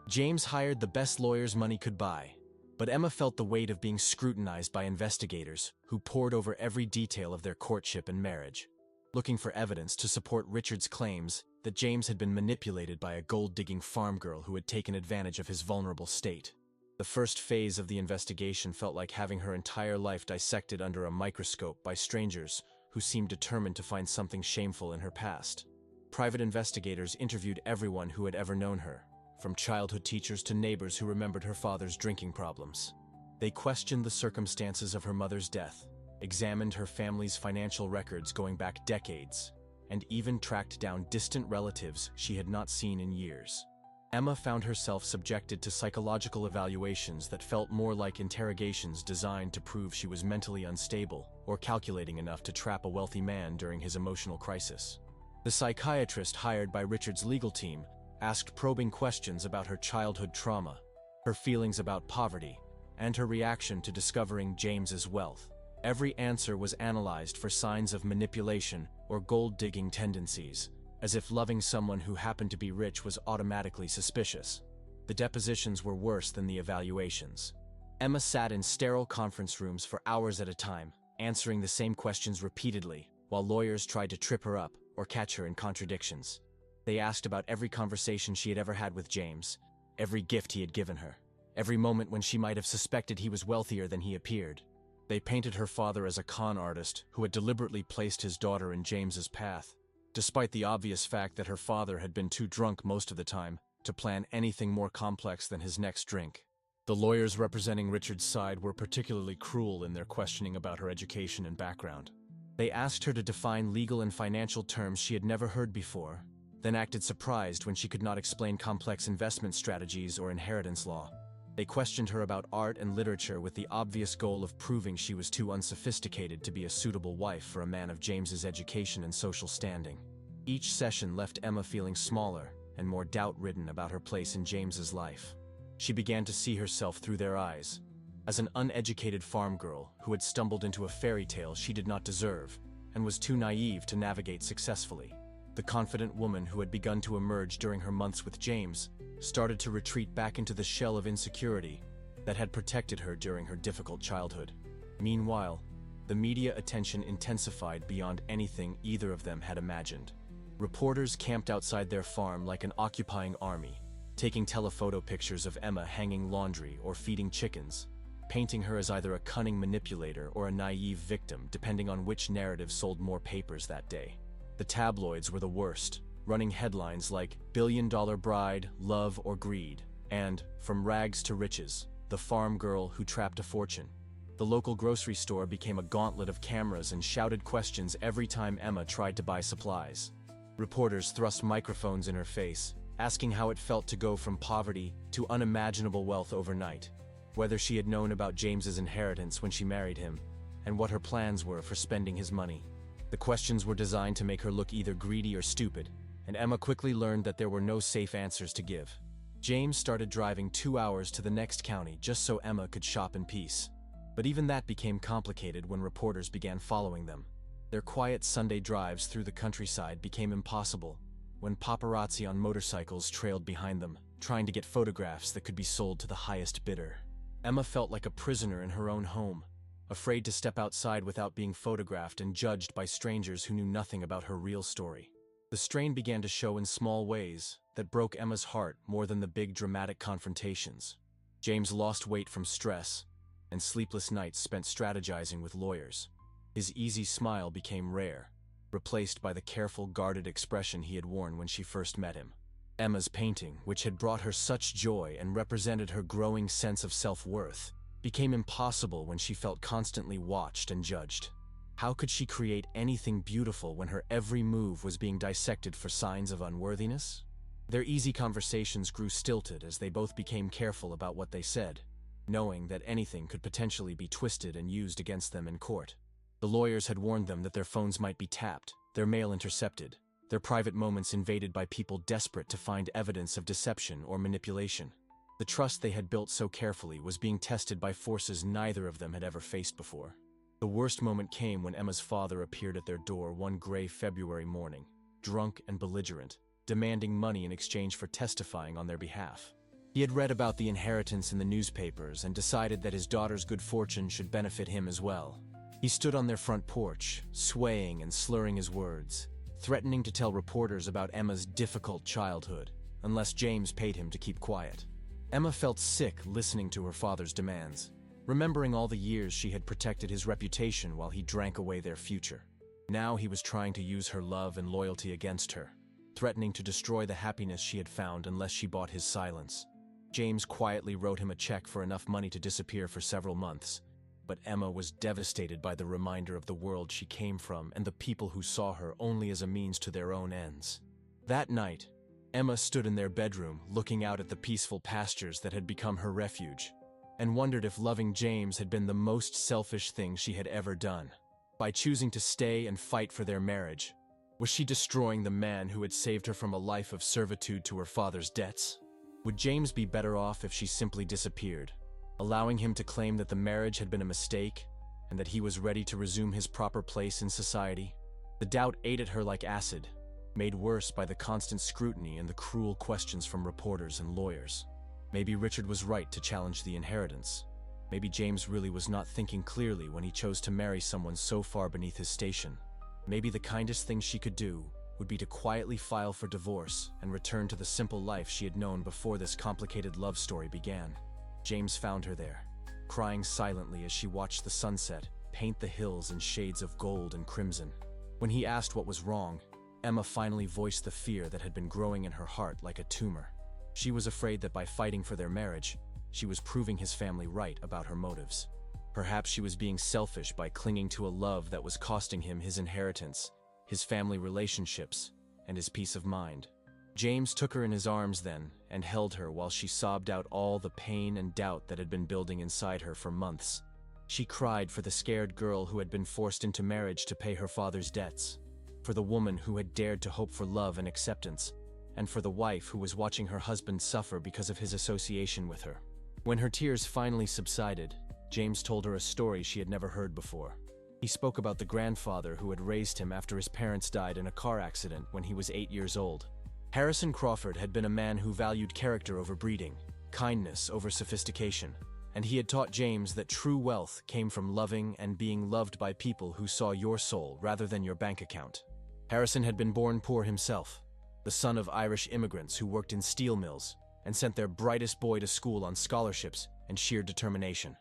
James hired the best lawyers money could buy, but Emma felt the weight of being scrutinized by investigators who pored over every detail of their courtship and marriage, looking for evidence to support Richard's claims that James had been manipulated by a gold-digging farm girl who had taken advantage of his vulnerable state. The first phase of the investigation felt like having her entire life dissected under a microscope by strangers who seemed determined to find something shameful in her past. Private investigators interviewed everyone who had ever known her, from childhood teachers to neighbors who remembered her father's drinking problems. They questioned the circumstances of her mother's death, examined her family's financial records going back decades, and even tracked down distant relatives she had not seen in years. Emma found herself subjected to psychological evaluations that felt more like interrogations designed to prove she was mentally unstable or calculating enough to trap a wealthy man during his emotional crisis. The psychiatrist hired by Richard's legal team asked probing questions about her childhood trauma, her feelings about poverty, and her reaction to discovering James's wealth. Every answer was analyzed for signs of manipulation or gold-digging tendencies, as if loving someone who happened to be rich was automatically suspicious. The depositions were worse than the evaluations. Emma sat in sterile conference rooms for hours at a time, answering the same questions repeatedly, while lawyers tried to trip her up or catch her in contradictions. They asked about every conversation she had ever had with James, every gift he had given her, every moment when she might have suspected he was wealthier than he appeared. They painted her father as a con artist who had deliberately placed his daughter in James's path, despite the obvious fact that her father had been too drunk most of the time to plan anything more complex than his next drink. The lawyers representing Richard's side were particularly cruel in their questioning about her education and background. They asked her to define legal and financial terms she had never heard before, then acted surprised when she could not explain complex investment strategies or inheritance law. They questioned her about art and literature with the obvious goal of proving she was too unsophisticated to be a suitable wife for a man of James's education and social standing. Each session left Emma feeling smaller and more doubt-ridden about her place in James's life. She began to see herself through their eyes, as an uneducated farm girl who had stumbled into a fairy tale she did not deserve and was too naive to navigate successfully. The confident woman who had begun to emerge during her months with James started to retreat back into the shell of insecurity that had protected her during her difficult childhood. Meanwhile, the media attention intensified beyond anything either of them had imagined. Reporters camped outside their farm like an occupying army, taking telephoto pictures of Emma hanging laundry or feeding chickens, painting her as either a cunning manipulator or a naive victim, depending on which narrative sold more papers that day. The tabloids were the worst, running headlines like "Billion-Dollar Bride, Love or Greed," and "From Rags to Riches, the Farm Girl Who Trapped a Fortune." The local grocery store became a gauntlet of cameras and shouted questions every time Emma tried to buy supplies. Reporters thrust microphones in her face, asking how it felt to go from poverty to unimaginable wealth overnight, whether she had known about James's inheritance when she married him, and what her plans were for spending his money. The questions were designed to make her look either greedy or stupid, and Emma quickly learned that there were no safe answers to give. James started driving 2 hours to the next county just so Emma could shop in peace. But even that became complicated when reporters began following them. Their quiet Sunday drives through the countryside became impossible when paparazzi on motorcycles trailed behind them, trying to get photographs that could be sold to the highest bidder. Emma felt like a prisoner in her own home, afraid to step outside without being photographed and judged by strangers who knew nothing about her real story. The strain began to show in small ways that broke Emma's heart more than the big dramatic confrontations. James lost weight from stress, and sleepless nights spent strategizing with lawyers. His easy smile became rare, replaced by the careful, guarded expression he had worn when she first met him. Emma's painting, which had brought her such joy and represented her growing sense of self-worth, became impossible when she felt constantly watched and judged. How could she create anything beautiful when her every move was being dissected for signs of unworthiness? Their easy conversations grew stilted as they both became careful about what they said, knowing that anything could potentially be twisted and used against them in court. The lawyers had warned them that their phones might be tapped, their mail intercepted, their private moments invaded by people desperate to find evidence of deception or manipulation. The trust they had built so carefully was being tested by forces neither of them had ever faced before. The worst moment came when Emma's father appeared at their door one gray February morning, drunk and belligerent, demanding money in exchange for testifying on their behalf. He had read about the inheritance in the newspapers and decided that his daughter's good fortune should benefit him as well. He stood on their front porch, swaying and slurring his words, threatening to tell reporters about Emma's difficult childhood, unless James paid him to keep quiet. Emma felt sick listening to her father's demands, remembering all the years she had protected his reputation while he drank away their future. Now he was trying to use her love and loyalty against her, threatening to destroy the happiness she had found unless she bought his silence. James quietly wrote him a check for enough money to disappear for several months, But Emma was devastated by the reminder of the world she came from and the people who saw her only as a means to their own ends. That night, Emma stood in their bedroom looking out at the peaceful pastures that had become her refuge, and wondered if loving James had been the most selfish thing she had ever done. By choosing to stay and fight for their marriage, was she destroying the man who had saved her from a life of servitude to her father's debts? Would James be better off if she simply disappeared, allowing him to claim that the marriage had been a mistake and that he was ready to resume his proper place in society? The doubt ate at her like acid, made worse by the constant scrutiny and the cruel questions from reporters and lawyers. Maybe Richard was right to challenge the inheritance. Maybe James really was not thinking clearly when he chose to marry someone so far beneath his station. Maybe the kindest thing she could do would be to quietly file for divorce and return to the simple life she had known before this complicated love story began. James found her there, crying silently as she watched the sunset paint the hills in shades of gold and crimson. When he asked what was wrong, Emma finally voiced the fear that had been growing in her heart like a tumor. She was afraid that by fighting for their marriage, she was proving his family right about her motives. Perhaps she was being selfish by clinging to a love that was costing him his inheritance, his family relationships, and his peace of mind. James took her in his arms then and held her while she sobbed out all the pain and doubt that had been building inside her for months. She cried for the scared girl who had been forced into marriage to pay her father's debts, for the woman who had dared to hope for love and acceptance, and for the wife who was watching her husband suffer because of his association with her. When her tears finally subsided, James told her a story she had never heard before. He spoke about the grandfather who had raised him after his parents died in a car accident when he was 8 years old. Harrison Crawford had been a man who valued character over breeding, kindness over sophistication, and he had taught James that true wealth came from loving and being loved by people who saw your soul rather than your bank account. Harrison had been born poor himself, the son of Irish immigrants who worked in steel mills and sent their brightest boy to school on scholarships and sheer determination.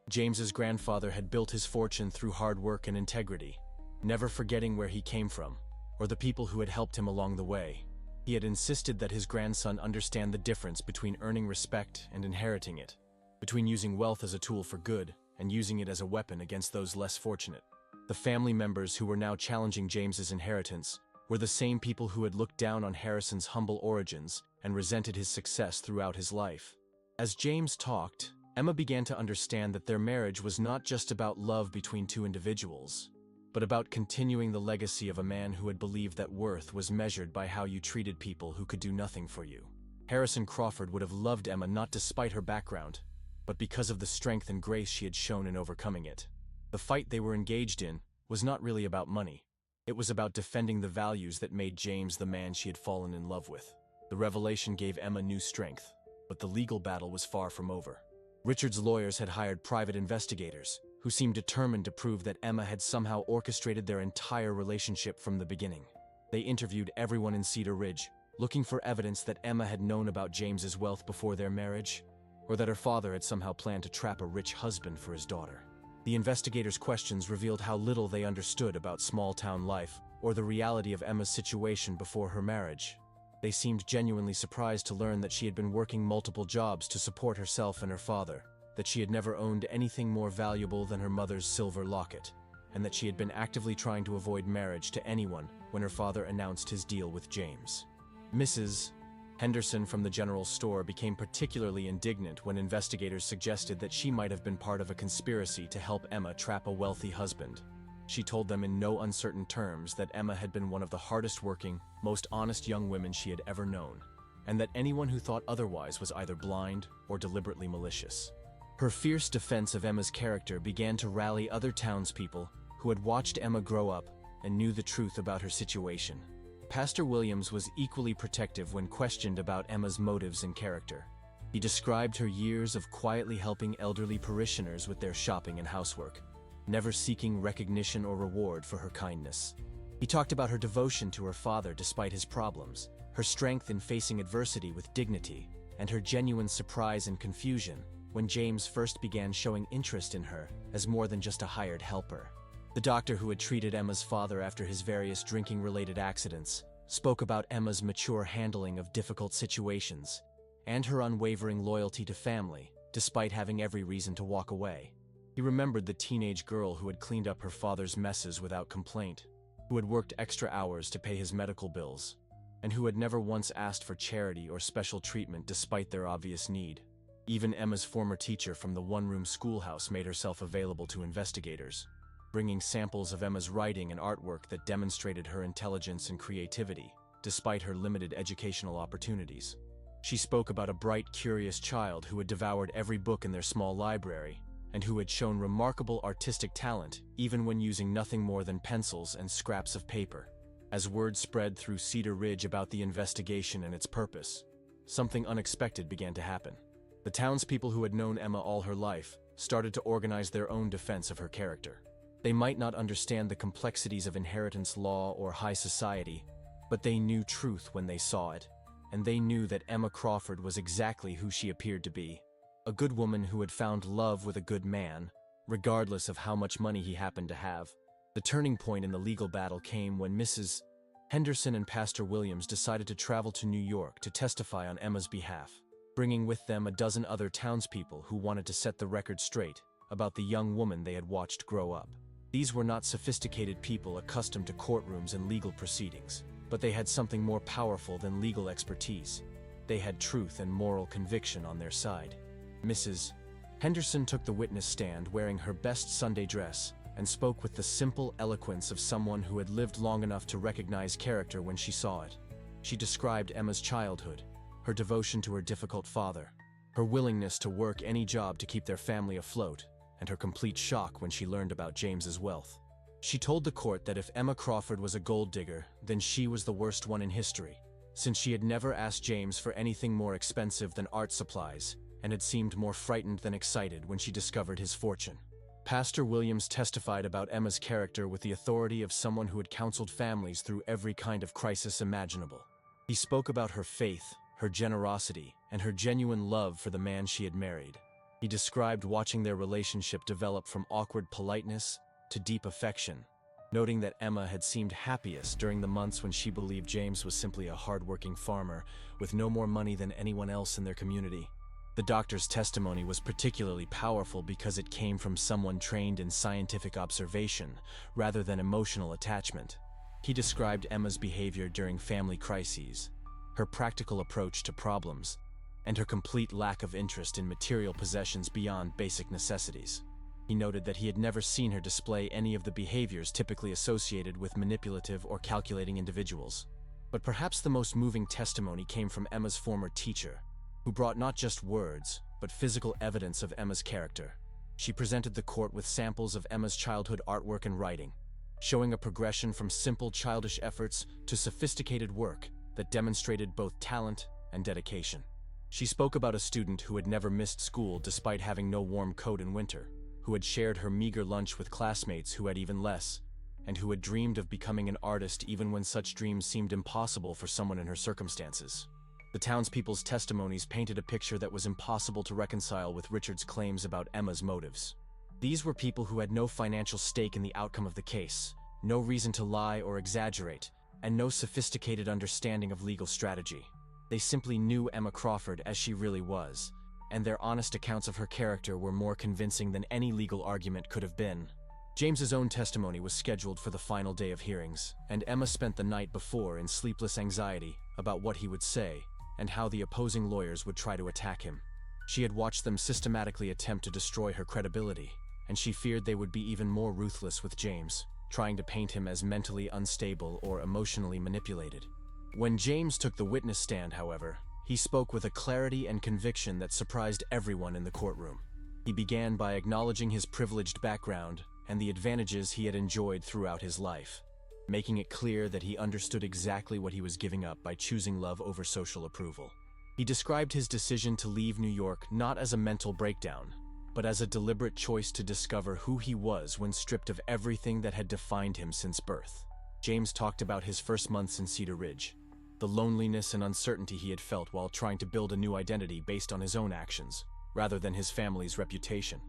James's grandfather had built his fortune through hard work and integrity, never forgetting where he came from or the people who had helped him along the way. He had insisted that his grandson understand the difference between earning respect and inheriting it, between using wealth as a tool for good and using it as a weapon against those less fortunate. The family members who were now challenging James's inheritance were the same people who had looked down on Harrison's humble origins and resented his success throughout his life. As James talked, Emma began to understand that their marriage was not just about love between two individuals, but about continuing the legacy of a man who had believed that worth was measured by how you treated people who could do nothing for you. Harrison Crawford would have loved Emma not despite her background, but because of the strength and grace she had shown in overcoming it. The fight they were engaged in was not really about money. It was about defending the values that made James the man she had fallen in love with. The revelation gave Emma new strength, but the legal battle was far from over. Richard's lawyers had hired private investigators, who seemed determined to prove that Emma had somehow orchestrated their entire relationship from the beginning. They interviewed everyone in Cedar Ridge, looking for evidence that Emma had known about James's wealth before their marriage, or that her father had somehow planned to trap a rich husband for his daughter. The investigators' questions revealed how little they understood about small-town life or the reality of Emma's situation before her marriage. They seemed genuinely surprised to learn that she had been working multiple jobs to support herself and her father, that she had never owned anything more valuable than her mother's silver locket, and that she had been actively trying to avoid marriage to anyone when her father announced his deal with James. Mrs. Henderson from the general store became particularly indignant when investigators suggested that she might have been part of a conspiracy to help Emma trap a wealthy husband. She told them in no uncertain terms that Emma had been one of the hardest-working, most honest young women she had ever known, and that anyone who thought otherwise was either blind or deliberately malicious. Her fierce defense of Emma's character began to rally other townspeople who had watched Emma grow up and knew the truth about her situation. Pastor Williams was equally protective when questioned about Emma's motives and character. He described her years of quietly helping elderly parishioners with their shopping and housework, never seeking recognition or reward for her kindness. He talked about her devotion to her father despite his problems, her strength in facing adversity with dignity, and her genuine surprise and confusion when James first began showing interest in her as more than just a hired helper. The doctor who had treated Emma's father after his various drinking-related accidents spoke about Emma's mature handling of difficult situations and her unwavering loyalty to family, despite having every reason to walk away. He remembered the teenage girl who had cleaned up her father's messes without complaint, who had worked extra hours to pay his medical bills, and who had never once asked for charity or special treatment despite their obvious need. Even Emma's former teacher from the one-room schoolhouse made herself available to investigators, bringing samples of Emma's writing and artwork that demonstrated her intelligence and creativity, despite her limited educational opportunities. She spoke about a bright, curious child who had devoured every book in their small library, and who had shown remarkable artistic talent even when using nothing more than pencils and scraps of paper. As word spread through Cedar Ridge about the investigation and its purpose, something unexpected began to happen. The townspeople who had known Emma all her life started to organize their own defense of her character. They might not understand the complexities of inheritance law or high society, but they knew truth when they saw it, and they knew that Emma Crawford was exactly who she appeared to be. A good woman who had found love with a good man, regardless of how much money he happened to have. The turning point in the legal battle came when Mrs. Henderson and Pastor Williams decided to travel to New York to testify on Emma's behalf, bringing with them a dozen other townspeople who wanted to set the record straight about the young woman they had watched grow up. These were not sophisticated people accustomed to courtrooms and legal proceedings, but they had something more powerful than legal expertise. They had truth and moral conviction on their side. Mrs. Henderson took the witness stand wearing her best Sunday dress and spoke with the simple eloquence of someone who had lived long enough to recognize character when she saw it. She described Emma's childhood, her devotion to her difficult father, her willingness to work any job to keep their family afloat, and her complete shock when she learned about James's wealth. She told the court that if Emma Crawford was a gold digger, then she was the worst one in history, since she had never asked James for anything more expensive than art supplies, and had seemed more frightened than excited when she discovered his fortune. Pastor Williams testified about Emma's character with the authority of someone who had counseled families through every kind of crisis imaginable. He spoke about her faith, her generosity, and her genuine love for the man she had married. He described watching their relationship develop from awkward politeness to deep affection, noting that Emma had seemed happiest during the months when she believed James was simply a hard-working farmer with no more money than anyone else in their community. The doctor's testimony was particularly powerful because it came from someone trained in scientific observation rather than emotional attachment. He described Emma's behavior during family crises, her practical approach to problems, and her complete lack of interest in material possessions beyond basic necessities. He noted that he had never seen her display any of the behaviors typically associated with manipulative or calculating individuals. But perhaps the most moving testimony came from Emma's former teacher, who brought not just words, but physical evidence of Emma's character. She presented the court with samples of Emma's childhood artwork and writing, showing a progression from simple childish efforts to sophisticated work that demonstrated both talent and dedication. She spoke about a student who had never missed school despite having no warm coat in winter, who had shared her meager lunch with classmates who had even less, and who had dreamed of becoming an artist even when such dreams seemed impossible for someone in her circumstances. The townspeople's testimonies painted a picture that was impossible to reconcile with Richard's claims about Emma's motives. These were people who had no financial stake in the outcome of the case, no reason to lie or exaggerate, and no sophisticated understanding of legal strategy. They simply knew Emma Crawford as she really was, and their honest accounts of her character were more convincing than any legal argument could have been. James's own testimony was scheduled for the final day of hearings, and Emma spent the night before in sleepless anxiety about what he would say and how the opposing lawyers would try to attack him. She had watched them systematically attempt to destroy her credibility, and she feared they would be even more ruthless with James, trying to paint him as mentally unstable or emotionally manipulated. When James took the witness stand, however, he spoke with a clarity and conviction that surprised everyone in the courtroom. He began by acknowledging his privileged background and the advantages he had enjoyed throughout his life, making it clear that he understood exactly what he was giving up by choosing love over social approval. He described his decision to leave New York not as a mental breakdown, but as a deliberate choice to discover who he was when stripped of everything that had defined him since birth. James talked about his first months in Cedar Ridge, the loneliness and uncertainty he had felt while trying to build a new identity based on his own actions, rather than his family's reputation.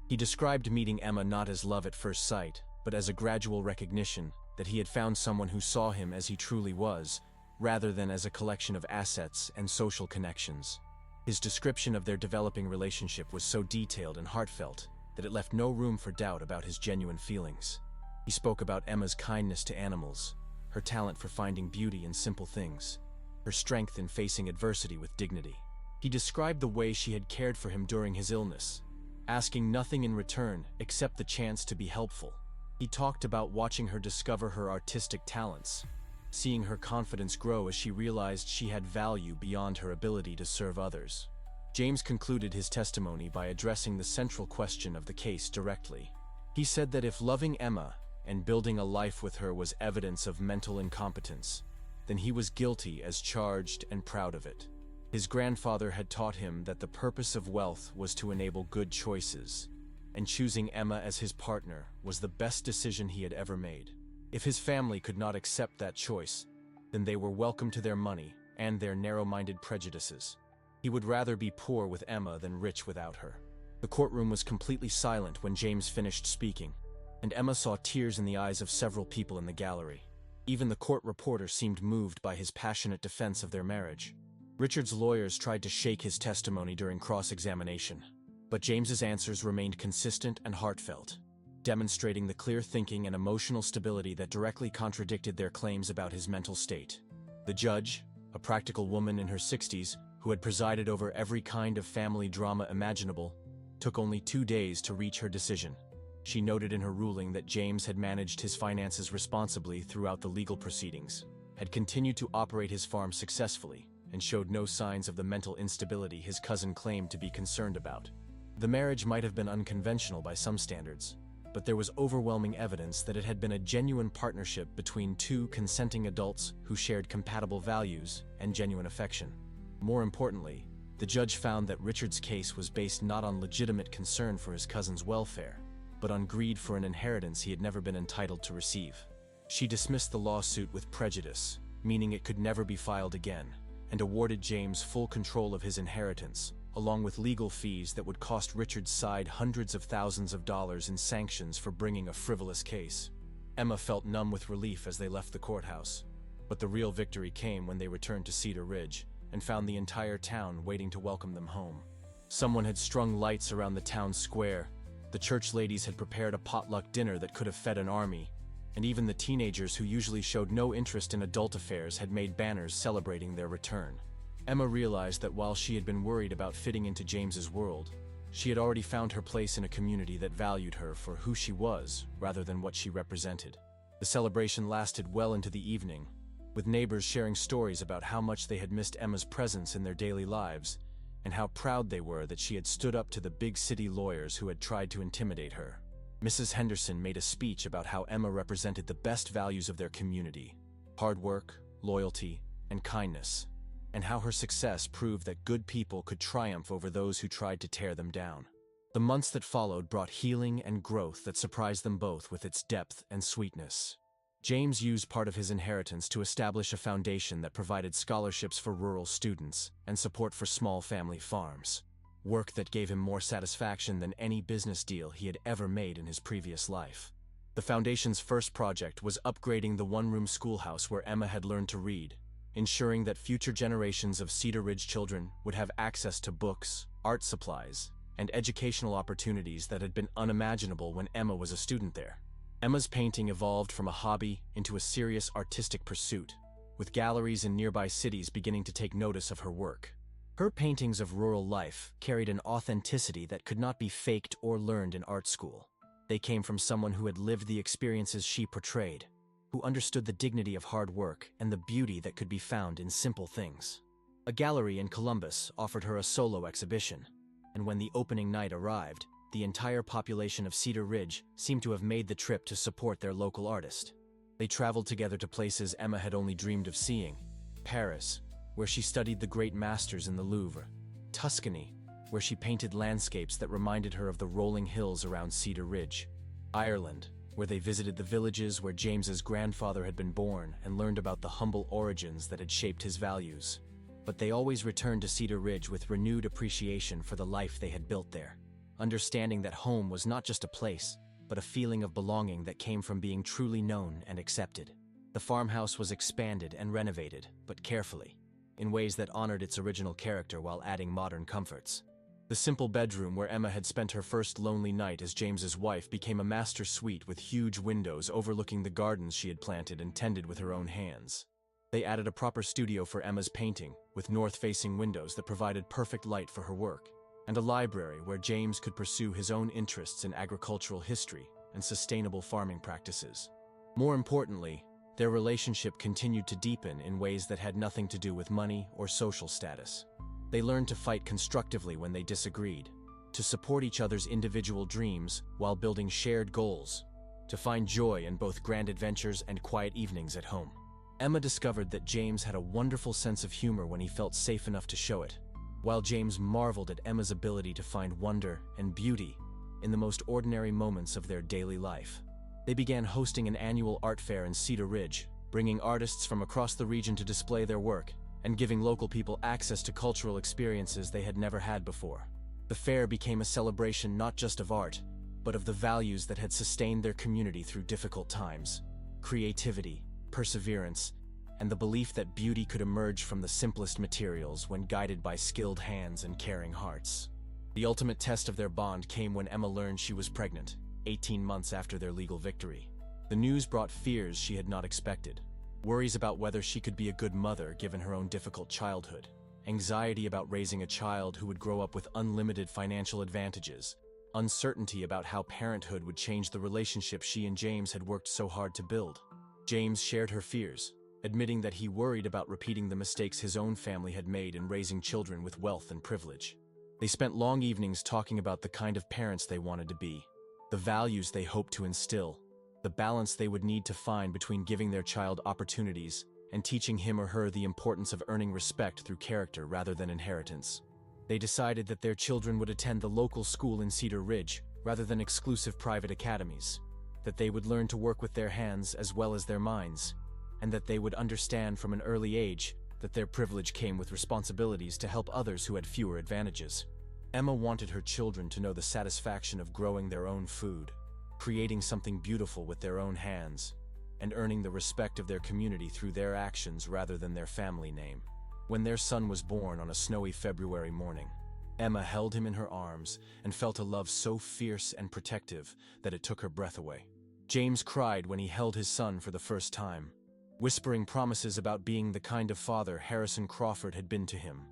He described meeting Emma not as love at first sight, but as a gradual recognition that he had found someone who saw him as he truly was, rather than as a collection of assets and social connections. His description of their developing relationship was so detailed and heartfelt that it left no room for doubt about his genuine feelings. He spoke about Emma's kindness to animals, her talent for finding beauty in simple things, her strength in facing adversity with dignity. He described the way she had cared for him during his illness, asking nothing in return except the chance to be helpful. He talked about watching her discover her artistic talents, seeing her confidence grow as she realized she had value beyond her ability to serve others. James concluded his testimony by addressing the central question of the case directly. He said that if loving Emma and building a life with her was evidence of mental incompetence, then he was guilty as charged and proud of it. His grandfather had taught him that the purpose of wealth was to enable good choices, and choosing Emma as his partner was the best decision he had ever made. If his family could not accept that choice, then they were welcome to their money and their narrow-minded prejudices. He would rather be poor with Emma than rich without her. The courtroom was completely silent when James finished speaking, and Emma saw tears in the eyes of several people in the gallery. Even the court reporter seemed moved by his passionate defense of their marriage. Richard's lawyers tried to shake his testimony during cross-examination, but James's answers remained consistent and heartfelt, demonstrating the clear thinking and emotional stability that directly contradicted their claims about his mental state. The judge, a practical woman in her 60s who had presided over every kind of family drama imaginable, took only 2 days to reach her decision. She noted in her ruling that James had managed his finances responsibly throughout the legal proceedings, had continued to operate his farm successfully, and showed no signs of the mental instability his cousin claimed to be concerned about. The marriage might have been unconventional by some standards, but there was overwhelming evidence that it had been a genuine partnership between two consenting adults who shared compatible values and genuine affection. More importantly, the judge found that Richard's case was based not on legitimate concern for his cousin's welfare, but on greed for an inheritance he had never been entitled to receive. She dismissed the lawsuit with prejudice, meaning it could never be filed again, and awarded James full control of his inheritance, along with legal fees that would cost Richard's side hundreds of thousands of dollars in sanctions for bringing a frivolous case. Emma felt numb with relief as they left the courthouse, but the real victory came when they returned to Cedar Ridge and found the entire town waiting to welcome them home. Someone had strung lights around the town square, the church ladies had prepared a potluck dinner that could have fed an army, and even the teenagers who usually showed no interest in adult affairs had made banners celebrating their return. Emma realized that while she had been worried about fitting into James's world, she had already found her place in a community that valued her for who she was rather than what she represented. The celebration lasted well into the evening, with neighbors sharing stories about how much they had missed Emma's presence in their daily lives and how proud they were that she had stood up to the big city lawyers who had tried to intimidate her. Mrs. Henderson made a speech about how Emma represented the best values of their community: hard work, loyalty, and kindness, and how her success proved that good people could triumph over those who tried to tear them down. The months that followed brought healing and growth that surprised them both with its depth and sweetness. James used part of his inheritance to establish a foundation that provided scholarships for rural students and support for small family farms, work that gave him more satisfaction than any business deal he had ever made in his previous life. The foundation's first project was upgrading the one-room schoolhouse where Emma had learned to read, ensuring that future generations of Cedar Ridge children would have access to books, art supplies, and educational opportunities that had been unimaginable when Emma was a student there. Emma's painting evolved from a hobby into a serious artistic pursuit, with galleries in nearby cities beginning to take notice of her work. Her paintings of rural life carried an authenticity that could not be faked or learned in art school. They came from someone who had lived the experiences she portrayed, who understood the dignity of hard work and the beauty that could be found in simple things. A gallery in Columbus offered her a solo exhibition, and when the opening night arrived, the entire population of Cedar Ridge seemed to have made the trip to support their local artist. They traveled together to places Emma had only dreamed of seeing: Paris, where she studied the great masters in the Louvre; Tuscany, where she painted landscapes that reminded her of the rolling hills around Cedar Ridge; Ireland, where they visited the villages where James's grandfather had been born and learned about the humble origins that had shaped his values. But they always returned to Cedar Ridge with renewed appreciation for the life they had built there, understanding that home was not just a place, but a feeling of belonging that came from being truly known and accepted. The farmhouse was expanded and renovated, but carefully, in ways that honored its original character while adding modern comforts. The simple bedroom where Emma had spent her first lonely night as James's wife became a master suite with huge windows overlooking the gardens she had planted and tended with her own hands. They added a proper studio for Emma's painting, with north-facing windows that provided perfect light for her work, and a library where James could pursue his own interests in agricultural history and sustainable farming practices. More importantly, their relationship continued to deepen in ways that had nothing to do with money or social status. They learned to fight constructively when they disagreed, to support each other's individual dreams while building shared goals, to find joy in both grand adventures and quiet evenings at home. Emma discovered that James had a wonderful sense of humor when he felt safe enough to show it, while James marveled at Emma's ability to find wonder and beauty in the most ordinary moments of their daily life. They began hosting an annual art fair in Cedar Ridge, bringing artists from across the region to display their work, and giving local people access to cultural experiences they had never had before. The fair became a celebration not just of art, but of the values that had sustained their community through difficult times: creativity, perseverance, and the belief that beauty could emerge from the simplest materials when guided by skilled hands and caring hearts. The ultimate test of their bond came when Emma learned she was pregnant, 18 months after their legal victory. The news brought fears she had not expected. Worries about whether she could be a good mother given her own difficult childhood, anxiety about raising a child who would grow up with unlimited financial advantages, uncertainty about how parenthood would change the relationship she and James had worked so hard to build. James shared her fears, admitting that he worried about repeating the mistakes his own family had made in raising children with wealth and privilege. They spent long evenings talking about the kind of parents they wanted to be, the values they hoped to instill, the balance they would need to find between giving their child opportunities and teaching him or her the importance of earning respect through character rather than inheritance. They decided that their children would attend the local school in Cedar Ridge rather than exclusive private academies, that they would learn to work with their hands as well as their minds, and that they would understand from an early age that their privilege came with responsibilities to help others who had fewer advantages. Emma wanted her children to know the satisfaction of growing their own food, creating something beautiful with their own hands, and earning the respect of their community through their actions rather than their family name. When their son was born on a snowy February morning, Emma held him in her arms and felt a love so fierce and protective that it took her breath away. James cried when he held his son for the first time, whispering promises about being the kind of father Harrison Crawford had been to him: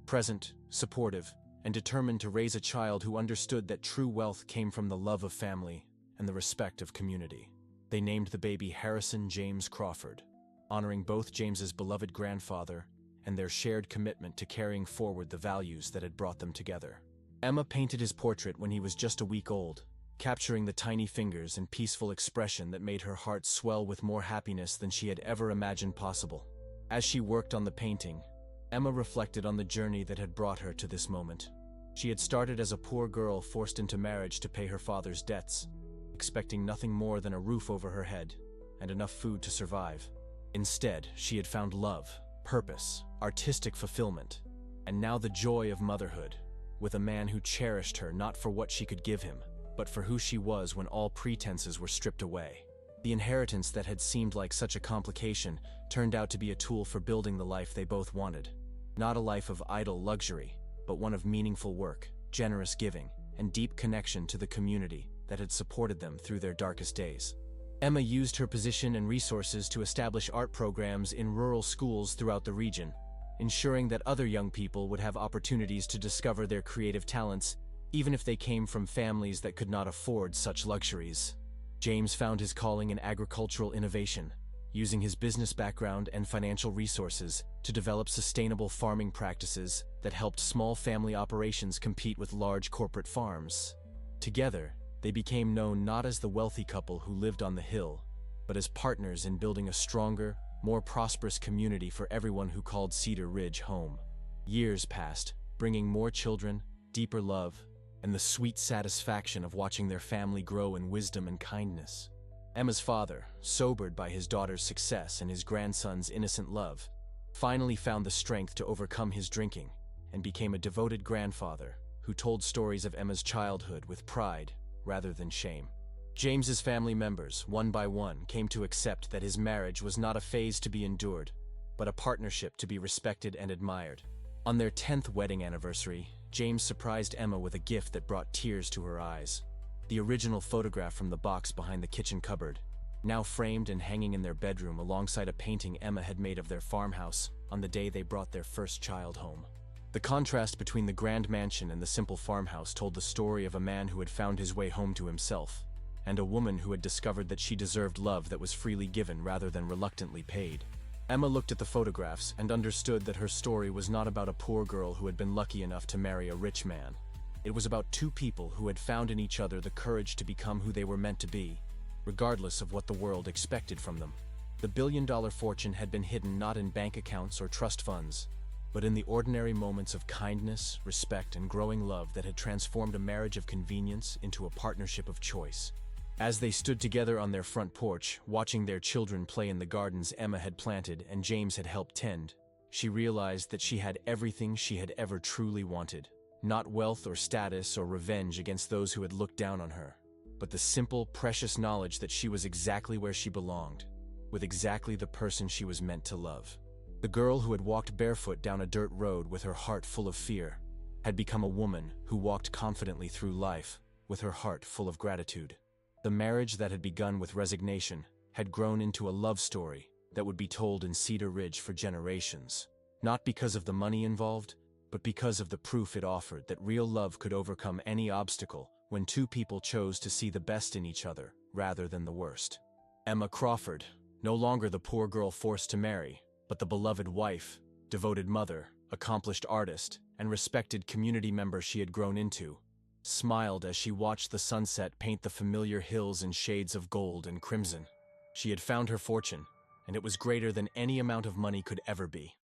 present, supportive, and determined to raise a child who understood that true wealth came from the love of family and the respect of community. They named the baby Harrison James Crawford, honoring both James's beloved grandfather and their shared commitment to carrying forward the values that had brought them together. Emma painted his portrait when he was just a week old, capturing the tiny fingers and peaceful expression that made her heart swell with more happiness than she had ever imagined possible. As she worked on the painting, Emma reflected on the journey that had brought her to this moment. She had started as a poor girl forced into marriage to pay her father's debts, expecting nothing more than a roof over her head and enough food to survive. Instead, she had found love, purpose, artistic fulfillment, and now the joy of motherhood, with a man who cherished her not for what she could give him, but for who she was when all pretenses were stripped away. The inheritance that had seemed like such a complication turned out to be a tool for building the life they both wanted. Not a life of idle luxury, but one of meaningful work, generous giving, and deep connection to the community that had supported them through their darkest days. Emma used her position and resources to establish art programs in rural schools throughout the region, ensuring that other young people would have opportunities to discover their creative talents, even if they came from families that could not afford such luxuries. James found his calling in agricultural innovation, using his business background and financial resources to develop sustainable farming practices that helped small family operations compete with large corporate farms. Together, they became known not as the wealthy couple who lived on the hill, but as partners in building a stronger, more prosperous community for everyone who called Cedar Ridge home. Years passed, bringing more children, deeper love, and the sweet satisfaction of watching their family grow in wisdom and kindness. Emma's father, sobered by his daughter's success and his grandson's innocent love, finally found the strength to overcome his drinking and became a devoted grandfather who told stories of Emma's childhood with pride rather than shame. James's family members, one by one, came to accept that his marriage was not a phase to be endured, but a partnership to be respected and admired. On their 10th wedding anniversary, James surprised Emma with a gift that brought tears to her eyes. The original photograph from the box behind the kitchen cupboard, now framed and hanging in their bedroom alongside a painting Emma had made of their farmhouse on the day they brought their first child home. The contrast between the grand mansion and the simple farmhouse told the story of a man who had found his way home to himself, and a woman who had discovered that she deserved love that was freely given rather than reluctantly paid. Emma looked at the photographs and understood that her story was not about a poor girl who had been lucky enough to marry a rich man. It was about two people who had found in each other the courage to become who they were meant to be, regardless of what the world expected from them. The billion-dollar fortune had been hidden not in bank accounts or trust funds, but in the ordinary moments of kindness, respect, and growing love that had transformed a marriage of convenience into a partnership of choice. As they stood together on their front porch, watching their children play in the gardens Emma had planted and James had helped tend, she realized that she had everything she had ever truly wanted. Not wealth or status or revenge against those who had looked down on her, but the simple, precious knowledge that she was exactly where she belonged, with exactly the person she was meant to love. The girl who had walked barefoot down a dirt road with her heart full of fear had become a woman who walked confidently through life with her heart full of gratitude. The marriage that had begun with resignation had grown into a love story that would be told in Cedar Ridge for generations, not because of the money involved, but because of the proof it offered that real love could overcome any obstacle when two people chose to see the best in each other rather than the worst. Emma Crawford, no longer the poor girl forced to marry, but the beloved wife, devoted mother, accomplished artist, and respected community member she had grown into, smiled as she watched the sunset paint the familiar hills in shades of gold and crimson. She had found her fortune, and it was greater than any amount of money could ever be.